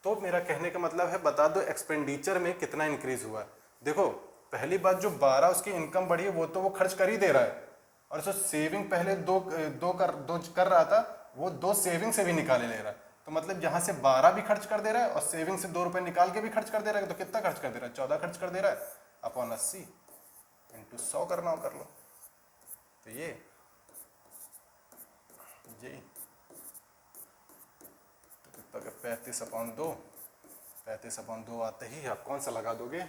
तो मेरा कहने का मतलब है, बता दो एक्सपेंडिचर में कितना इंक्रीज हुआ है। देखो पहली बात, जो 12 उसकी इनकम बढ़ी है वो तो वो खर्च कर ही दे रहा है, और जो सेविंग पहले दो कर रहा था, वो 2 सेविंग से भी निकाले ले रहा है। तो मतलब यहाँ से 12 भी खर्च कर दे रहा है और सेविंग से 2 रुपए निकाल के भी खर्च कर दे रहा है। तो कितना खर्च कर दे रहा है? 14 खर्च कर दे रहा है अपॉन 80 इंटू 100 करना हो कर लो। तो ये तो कितना का 35/2, 35/2 आते ही आप कौन सा लगा दोगे?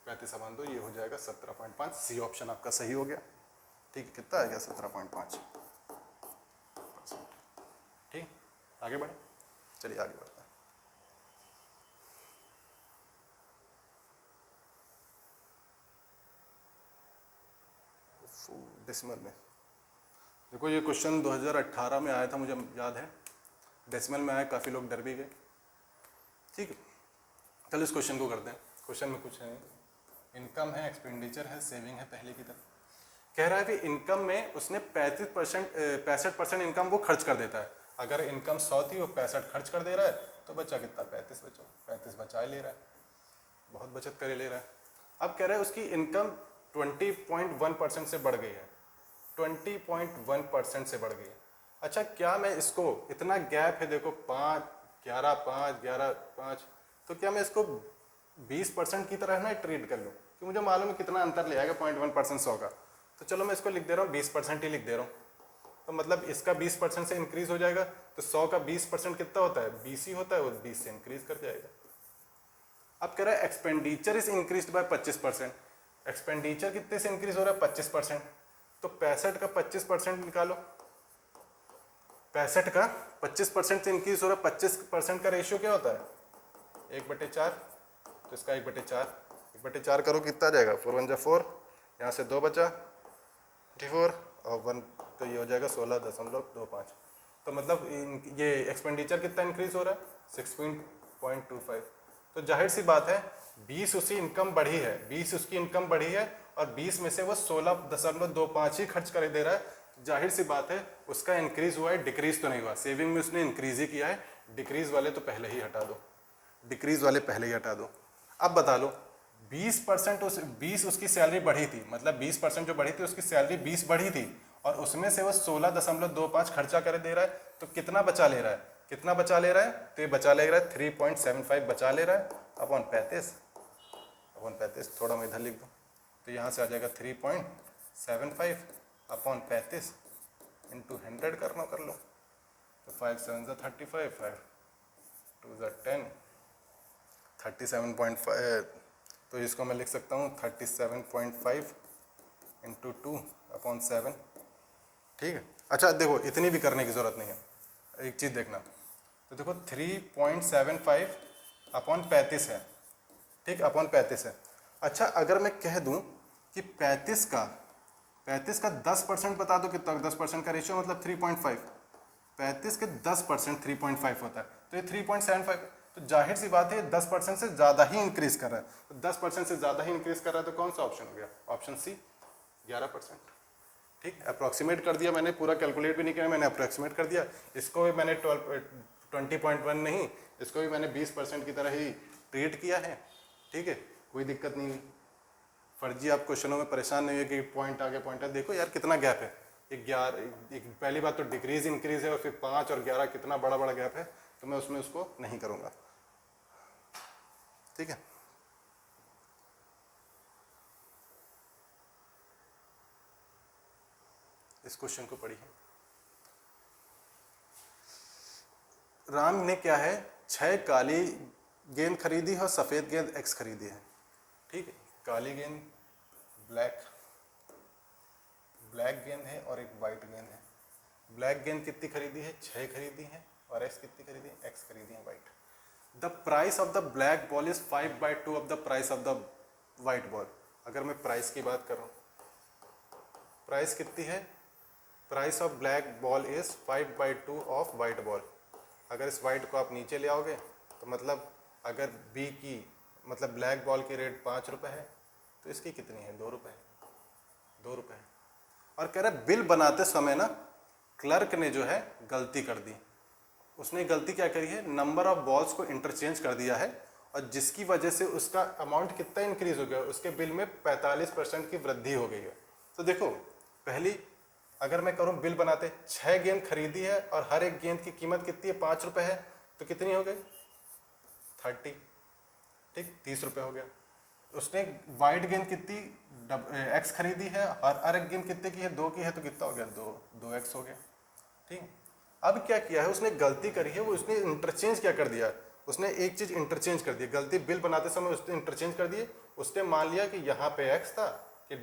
35/2 ये हो जाएगा 17.5। सी ऑप्शन आपका सही हो गया, ठीक है। कितना आ गया? 17.5। ठीक, आगे बढ़े, चलिए आगे बढ़ते हैं। डेसिमल में देखो, ये क्वेश्चन 2018 में आया था, मुझे याद है। डेसिमल में आया, काफ़ी लोग डर भी गए, ठीक है। चलो इस क्वेश्चन को करते हैं। क्वेश्चन में कुछ है, इनकम है, एक्सपेंडिचर है, सेविंग है, पहले की तरह। कह रहा है कि इनकम में उसने 65% इनकम वो खर्च कर देता है। अगर इनकम 100 थी, वो 65 खर्च कर दे रहा है, तो बचा कितना? 35 बचा, 35 बचा ले रहा है, बहुत बचत करे ले रहा है। अब कह रहा है उसकी इनकम 20.1% से बढ़ गई है, 20.1% से बढ़ गई है। अच्छा, क्या मैं इसको, इतना गैप है देखो, 5, 11, 5, 11, 5, तो क्या मैं इसको 20% की तरह ना ट्रीट कर लूँ? कि मुझे मालूम है कितना अंतर ले आएगा 0.1% 100 का, तो चलो मैं इसको लिख दे रहा हूँ 20% ही लिख दे रहा हूँ। तो मतलब इसका 20% से इंक्रीज हो जाएगा, तो 100 का 20% कितना होता है? 20 ही होता है, वो 20 से इंक्रीज कर जाएगा। अब कह रहा है expenditure is increase by 25%। Expenditure कितने से इंक्रीज हो रहा है? 25%। तो 65 का 25% निकालो। 65 का 25% से इंक्रीज हो रहा है, 25% का रेशियो क्या होता है? 1/4। तो इसका 1/4, 1/4 करो, कितना आ जाएगा? 4 1 जा 4, यहाँ से 2 बचा 24 और 1, तो ये हो जाएगा 16.25। तो मतलब ये एक्सपेंडिचर कितना इंक्रीज हो रहा है? 6.25। तो जाहिर सी बात है 20 उसकी इनकम बढ़ी है, 20 उसकी इनकम बढ़ी है, और 20 में से वो 16.25 ही खर्च कर दे रहा है। जाहिर सी बात है उसका इंक्रीज हुआ है, डिक्रीज तो नहीं हुआ। सेविंग में उसने इंक्रीज ही किया है, डिक्रीज वाले तो पहले ही हटा दो, डिक्रीज वाले पहले ही हटा दो। अब बता लो 20% 20 उसकी सैलरी बढ़ी थी, मतलब 20% जो बढ़ी थी उसकी सैलरी 20 बढ़ी थी, और उसमें से वो 16.25 खर्चा कर दे रहा है, तो कितना बचा ले रहा है? कितना बचा ले रहा है? तो ये बचा ले रहा है 3.75 बचा ले रहा है अपॉन 35, थोड़ा मैं इधर लिख दूँ, तो यहाँ से आ जाएगा 3.75 अपॉन 35 इंटू 100 करना कर लो। तो 5 7 35, 5 2 10, 37.5, तो इसको मैं लिख सकता हूँ 37.5 इंटू 2 अपॉन 7, ठीक है। अच्छा देखो, इतनी भी करने की ज़रूरत नहीं है, एक चीज़ देखना। तो देखो 3.75 अपॉन 35 है, ठीक, अपॉन 35 है। अच्छा अगर मैं कह दूं कि 35 का 10% बता दो कितना? 10% का रेशियो मतलब 3.5, 35 के 10% 3.5 होता है, तो ये 3.75। तो जाहिर सी बात है 10% से ज़्यादा ही इंक्रीज कर रहा है, तो 10% से ज़्यादा ही इंक्रीज कर रहा है, तो कौन सा ऑप्शन हो गया? Option C, 11%। ठीक, अप्रॉक्सीमेट कर दिया मैंने, पूरा कैलकुलेट भी नहीं किया, मैंने अप्रॉक्सीमेट कर दिया। इसको भी मैंने 20.1 नहीं, इसको भी मैंने 20% की तरह ही ट्रीट किया है, ठीक है, कोई दिक्कत नहीं हुई। फर्जी आप क्वेश्चनों में परेशान नहीं हुए कि पॉइंट आगे पॉइंट है। देखो यार कितना गैप है, 11, पहली बात तो डिक्रीज इंक्रीज है, और फिर 5 और 11 कितना बड़ा बड़ा गैप है, तो मैं उसमें उसको नहीं करूँगा, ठीक है। इस क्वेश्चन को पढ़िए। राम ने क्या है 6 काली गेंद खरीदी है और सफ़ेद गेंद x खरीदी है, ठीक है। काली गेंद ब्लैक गेंद है और एक वाइट गेंद है। ब्लैक गेंद कितनी खरीदी है? 6 खरीदी है। और x कितनी खरीदी है? x खरीदी है white. The price of the black ball is 5/2 of the price of the white ball. अगर मैं प्राइस की बात करूं, प्राइस कितनी है? Price of black ball is 5/2 of white ball. अगर इस वाइट को आप नीचे ले आओगे तो मतलब अगर बी की मतलब ब्लैक बॉल की रेट 5 रुपये है तो इसकी कितनी है? 2 रुपये। 2 रुपये। और कह रहा है बिल बनाते समय ना क्लर्क ने जो है गलती कर दी। उसने गलती क्या करी है? नंबर ऑफ बॉल्स को इंटरचेंज कर दिया है और जिसकी वजह से उसका अमाउंट कितना इंक्रीज हो गया? उसके बिल में 45% की वृद्धि हो गई है। तो देखो, पहली अगर मैं करूं बिल बनाते, 6 गेंद खरीदी है और हर एक गेंद की कीमत कितनी है? 5 रुपये है, तो कितनी हो गई? 30, ठीक, 30 रुपये हो गया। उसने वाइट गेंद कितनी x खरीदी है और हर एक गेंद कितने की है? 2 की है, तो कितना हो गया? 2x हो गया, ठीक। अब क्या किया है उसने? गलती करी है, वो उसने इंटरचेंज क्या कर दिया? उसने एक चीज़ इंटरचेंज कर दी। गलती बिल बनाते समय उसने इंटरचेंज कर दिए। उसने मान लिया कि यहाँ पे x था कि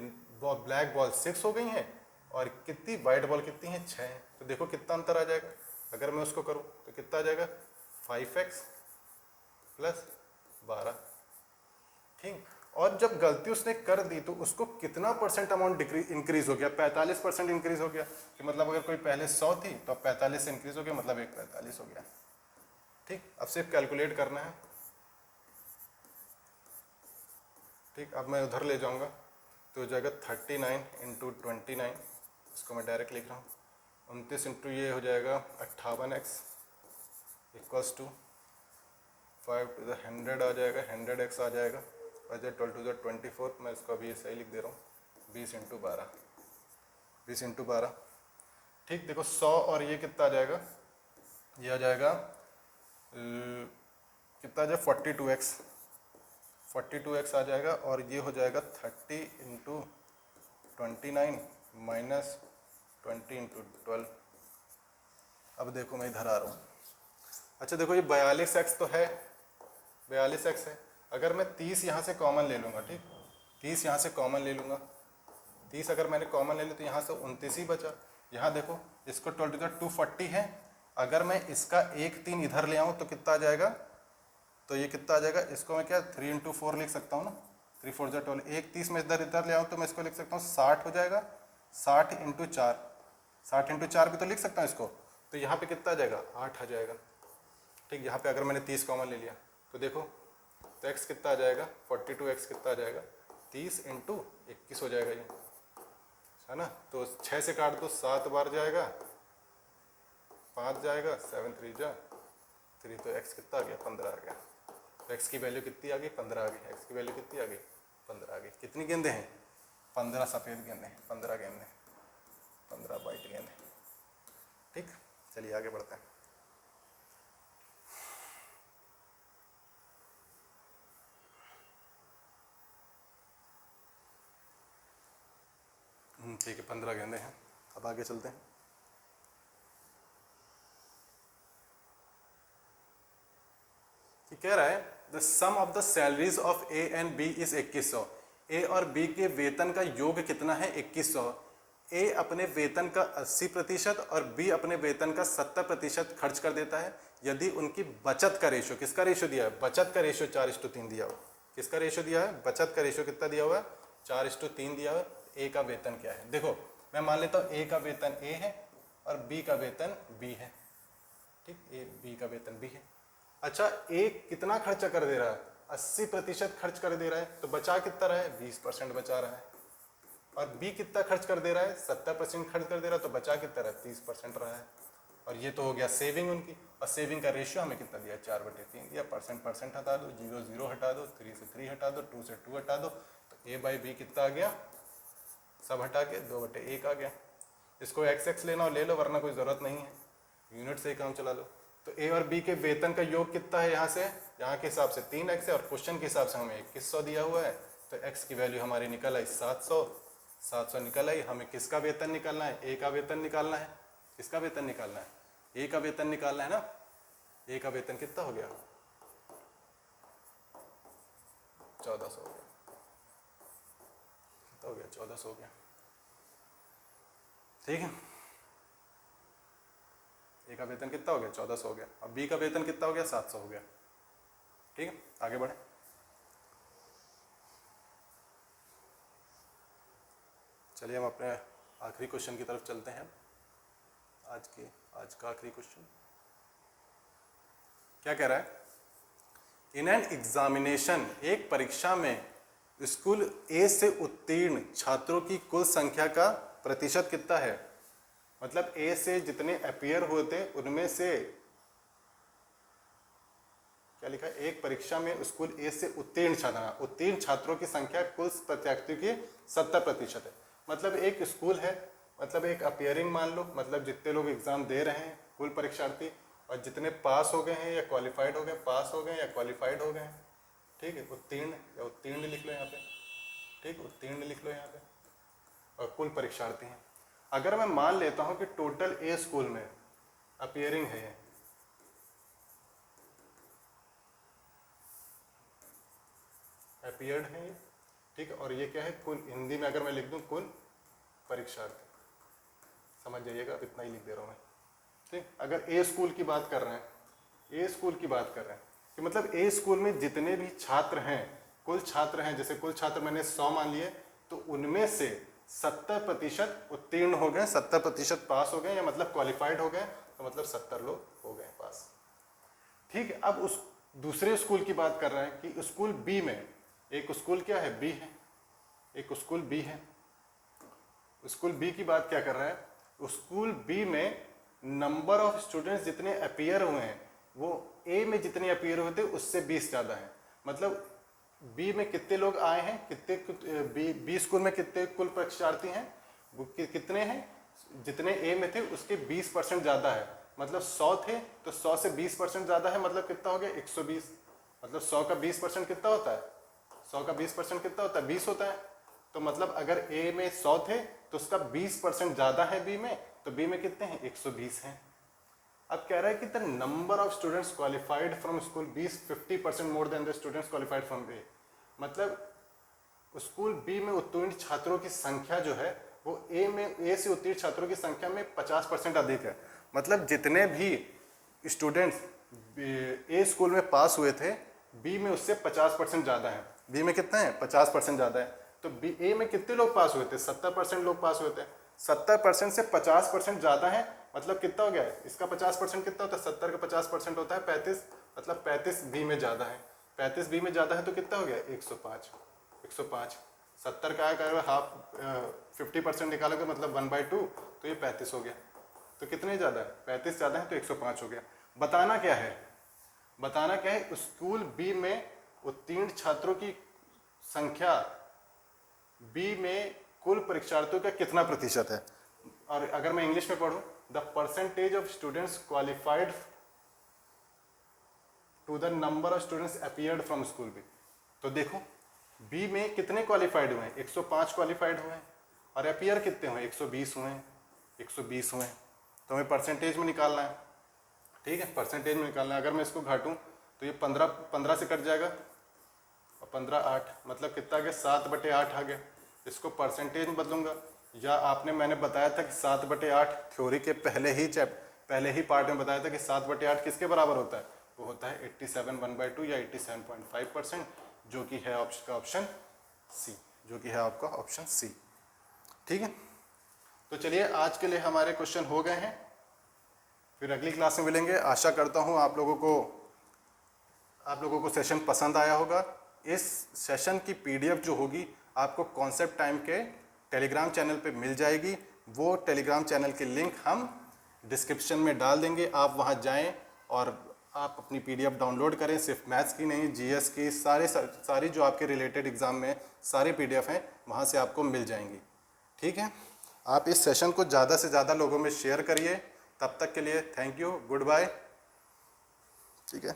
ब्लैक बॉल 6 हो गई हैं और कितनी वाइट बॉल कितनी है? 6 है। तो देखो कितना अंतर आ जाएगा। अगर मैं उसको करूँ तो कितना आ जाएगा? 5x + 12, ठीक। और जब गलती उसने कर दी तो उसको कितना परसेंट अमाउंट इंक्रीज हो गया? 45% इंक्रीज हो गया। कि मतलब अगर कोई पहले 100 थी तो अब 45 से इंक्रीज हो गया, मतलब एक 45 हो गया, ठीक। अब सिर्फ कैलकुलेट करना है, ठीक। अब मैं उधर ले जाऊंगा तो हो जाएगा 39 × 29, इसको मैं डायरेक्ट लिख रहा हूँ। 29 इंटू ये हो जाएगा 58x = 5 to the 100 आ जाएगा, 100x आ जाएगा। और 12 to the 24, मैं इसको अभी सही लिख दे रहा हूँ, 20 × 12, 20 × 12, ठीक। देखो 100 और ये कितना आ जाएगा? ये आ जाएगा कितना आ जाएगा? 42x, 42x आ जाएगा। और ये हो जाएगा 30 × 29 -20 × 12। अब देखो मैं इधर आ रहा हूँ। अच्छा देखो, ये 42x तो है, 42x है। अगर मैं 30 यहाँ से कॉमन ले लूँगा, ठीक, 30 यहाँ से कॉमन ले लूँगा, 30 अगर मैंने कॉमन ले लिया तो यहाँ से 29 ही बचा। यहाँ देखो इसको 240 है। अगर मैं इसका 1 3 इधर ले आऊँ तो कितना आ जाएगा? तो ये कितना आ जाएगा? इसको मैं क्या 3 × 4 लिख सकता हूँ ना, 3 4 12। 1 30 में इधर ले आऊँ तो मैं इसको लिख सकता हूँ 60 हो जाएगा, 60 × 4, 60 × 4 भी तो लिख सकता हूँ इसको। तो यहाँ पे कितना आ जाएगा? 8 आ जाएगा, ठीक। यहाँ पे अगर मैंने 30 कॉमन ले लिया तो देखो, तो x कितना आ जाएगा? 42x कितना आ जाएगा? 30 × 21 हो जाएगा ये, है ना। तो 6 से काट दो, 7 बार जाएगा, 5 जाएगा, 7 3 जा 3, तो x कितना आ गया? 15 आ गया। तो x की वैल्यू कितनी आ गई? 15 आ गई। x की वैल्यू कितनी आ गई? 15 आ गई। कितनी गेंदें हैं? 15 सफ़ेद गेंदें, 15 गेंदें, 15 वाइट गेंदें, ठीक। चलिए आगे बढ़ते हैं। ठीक है, 15 गेंदें हैं। अब आगे चलते हैं। ये कह रहा है the sum of the salaries of A and B is 2100। A और बी के वेतन का योग कितना है? 2100। ए अपने वेतन का 80% और बी अपने वेतन का 70% खर्च कर देता है यदि उनकी बचत का रेशो, किसका रेशो दिया है? बचत का रेशो 4:3 दिया हुआ। किसका रेशो दिया है? बचत का रेशो कितना दिया हुआ है? 4:3 दिया हुआ। ए का वेतन क्या है? देखो मैं मान लेता हूँ ए का वेतन ए है और बी का वेतन बी है, ठीक। ए बी का वेतन बी है। अच्छा, ए कितना खर्चा कर दे रहा है? 80% खर्च कर दे रहा है, तो बचा कितना रहा है? 20% बचा रहा है। और बी कितना खर्च कर दे रहा है? 70% खर्च कर दे रहा है, तो बचा कितना रहा है? 30% रहा है। और ये तो हो गया सेविंग उनकी। और सेविंग का रेशियो हमें कितना दिया? 4/3 दिया। परसेंट हटा दो, 0 0 हटा दो, 3 से 3 हटा दो, 2 से 2 हटा दो, तो A/B कितना आ गया? सब हटा के 2/1 आ गया। इसको x लेना हो ले लो, वरना कोई ज़रूरत नहीं है, यूनिट से ही काम चला लो। तो ए और बी के वेतन का योग कितना है? यहाँ से यहाँ के हिसाब से 3x है और क्वेश्चन के हिसाब से हमें 2100 दिया हुआ है, तो x की वैल्यू हमारी निकल आई 700 निकल आई। हमें किसका वेतन निकालना है? ए का वेतन निकालना है। किसका वेतन निकालना है? ए का वेतन निकालना है ना। ए का वेतन कितना हो गया? 1400 हो गया। कितना हो गया? 1400 हो गया। ठीक है, ए का वेतन कितना हो गया? 1400 हो गया। अब बी का वेतन कितना हो गया? 700 हो गया। ठीक है, आगे बढ़े। चलिए हम अपने आखिरी क्वेश्चन की तरफ चलते हैं। आज का आखिरी क्वेश्चन क्या कह रहा है? इन एन एग्जामिनेशन, एक परीक्षा में स्कूल ए से उत्तीर्ण छात्रों की कुल संख्या का प्रतिशत कितना है? मतलब ए से जितने अपीयर हुए थे उनमें से क्या लिखा है? एक परीक्षा में स्कूल ए से उत्तीर्ण छात्रों की संख्या कुल प्रत्याशियों की 70% है। मतलब एक स्कूल है, मतलब एक अपीयरिंग मान लो, मतलब जितने लोग एग्जाम दे रहे हैं कुल परीक्षार्थी, और जितने पास हो गए हैं या क्वालिफाइड हो गए, पास हो गए या क्वालिफाइड हो गए हैं। ठीक है, उत्तीर्ण या उत्तीर्ण लिख लो यहाँ पे। ठीक, उत्तीर्ण लिख लो यहाँ पे, और कुल परीक्षार्थी हैं। अगर मैं मान लेता हूँ कि टोटल ए स्कूल में अपीयरिंग है, अपीयर्ड है ये, ठीक है, और ये क्या है? कुल, हिंदी में अगर मैं लिख दूँ कुल परीक्षार्थी, समझ जाइएगा, अब इतना ही लिख दे रहा हूँ मैं। ठीक, अगर ए स्कूल की बात कर रहे हैं, ए स्कूल की बात कर रहे हैं कि मतलब ए स्कूल में जितने भी छात्र हैं, कुल छात्र हैं, जैसे कुल छात्र मैंने 100 मान लिए, तो उनमें से 70% उत्तीर्ण हो गए, 70% पास हो गए, या मतलब क्वालिफाइड हो गए, तो मतलब 70 लोग हो गए पास। ठीक है, अब उस दूसरे स्कूल की बात कर रहे हैं कि स्कूल बी में, एक स्कूल क्या है? बी है, एक स्कूल बी है। स्कूल बी की बात क्या कर रहा है? स्कूल बी में नंबर ऑफ स्टूडेंट्स जितने अपीयर हुए हैं वो ए में जितने अपीयर हुए थे उससे 20 ज़्यादा है। मतलब बी में कितने लोग आए हैं, कितने बी स्कूल में कितने कुल परीक्षार्थी हैं, वो कितने हैं? जितने ए में थे उसके 20% ज़्यादा है। मतलब 100 थे तो 100 से 20% ज़्यादा है, मतलब कितना हो गया? 120। मतलब 100 का 20% कितना होता है? 100 का 20% कितना होता है? 20 होता है। तो मतलब अगर ए में 100 थे तो उसका 20% ज़्यादा है बी में, तो बी में कितने हैं? 120 हैं। अब कह रहा है कि the number of students qualified from school B is 50% more than the students qualified from A. मतलब स्कूल बी में उत्तीर्ण छात्रों की संख्या जो है वो ए से उत्तीर्ण छात्रों की संख्या में 50% अधिक है। मतलब जितने भी स्टूडेंट्स ए स्कूल में पास हुए थे बी में उससे 50% ज़्यादा है। बी में कितना है? 50% ज़्यादा है। तो बी ए में कितने लोग पास हुए थे? 70% लोग पास हुए थे। 70% से 50% ज़्यादा है, मतलब कितना हो गया है? इसका 50% कितना होता है? 70 का 50% होता है 35, मतलब 35 बी में ज़्यादा है। 35 बी में ज़्यादा है तो कितना हो गया? 105। 105 70 का अगर हाफ 50% निकालोगे मतलब 1/2, तो ये 35 हो गया। तो कितने ज़्यादा है? 35 ज़्यादा है तो 105 हो गया। बताना क्या है? बताना क्या है? स्कूल बी में उत्तीर्ण छात्रों की संख्या बी में कुल परीक्षार्थियों का कितना प्रतिशत है। और अगर मैं इंग्लिश में पढ़ूं, the percentage of students qualified to the number of students appeared from school B. तो देखो बी में कितने क्वालिफाइड हुए हैं? 105 क्वालिफाइड हुए हैं, और अपीयर कितने हुए? 120 हुए हैं। 120 हुए हैं, तो हमें परसेंटेज में निकालना है। ठीक है, परसेंटेज में निकालना है। अगर मैं इसको घाटूं तो ये 15 से कट जाएगा, और 15 8, मतलब कितना आ गया? 7/8 आ गया। इसको परसेंटेज में बदलूंगा, या मैंने बताया था कि 7/8 थ्योरी के पहले ही पार्ट में बताया था कि 7/8 किसके बराबर होता है? वो होता है 87 1/2 या 87.5%, जो कि है ऑप्शन सी, जो कि है आपका ऑप्शन सी। ठीक है, तो चलिए आज के लिए हमारे क्वेश्चन हो गए हैं, फिर अगली क्लास में मिलेंगे। आशा करता हूँ आप लोगों को सेशन पसंद आया होगा। इस सेशन की पीडीएफ जो होगी आपको कॉन्सेप्ट टाइम के टेलीग्राम चैनल पे मिल जाएगी। वो टेलीग्राम चैनल की लिंक हम डिस्क्रिप्शन में डाल देंगे, आप वहां जाएं और आप अपनी पीडीएफ डाउनलोड करें। सिर्फ मैथ्स की नहीं, जीएस की सारी जो आपके रिलेटेड एग्ज़ाम में सारी पीडीएफ हैं वहां से आपको मिल जाएंगी। ठीक है, आप इस सेशन को ज़्यादा से ज़्यादा लोगों में शेयर करिए। तब तक के लिए थैंक यू, गुड बाय। ठीक है।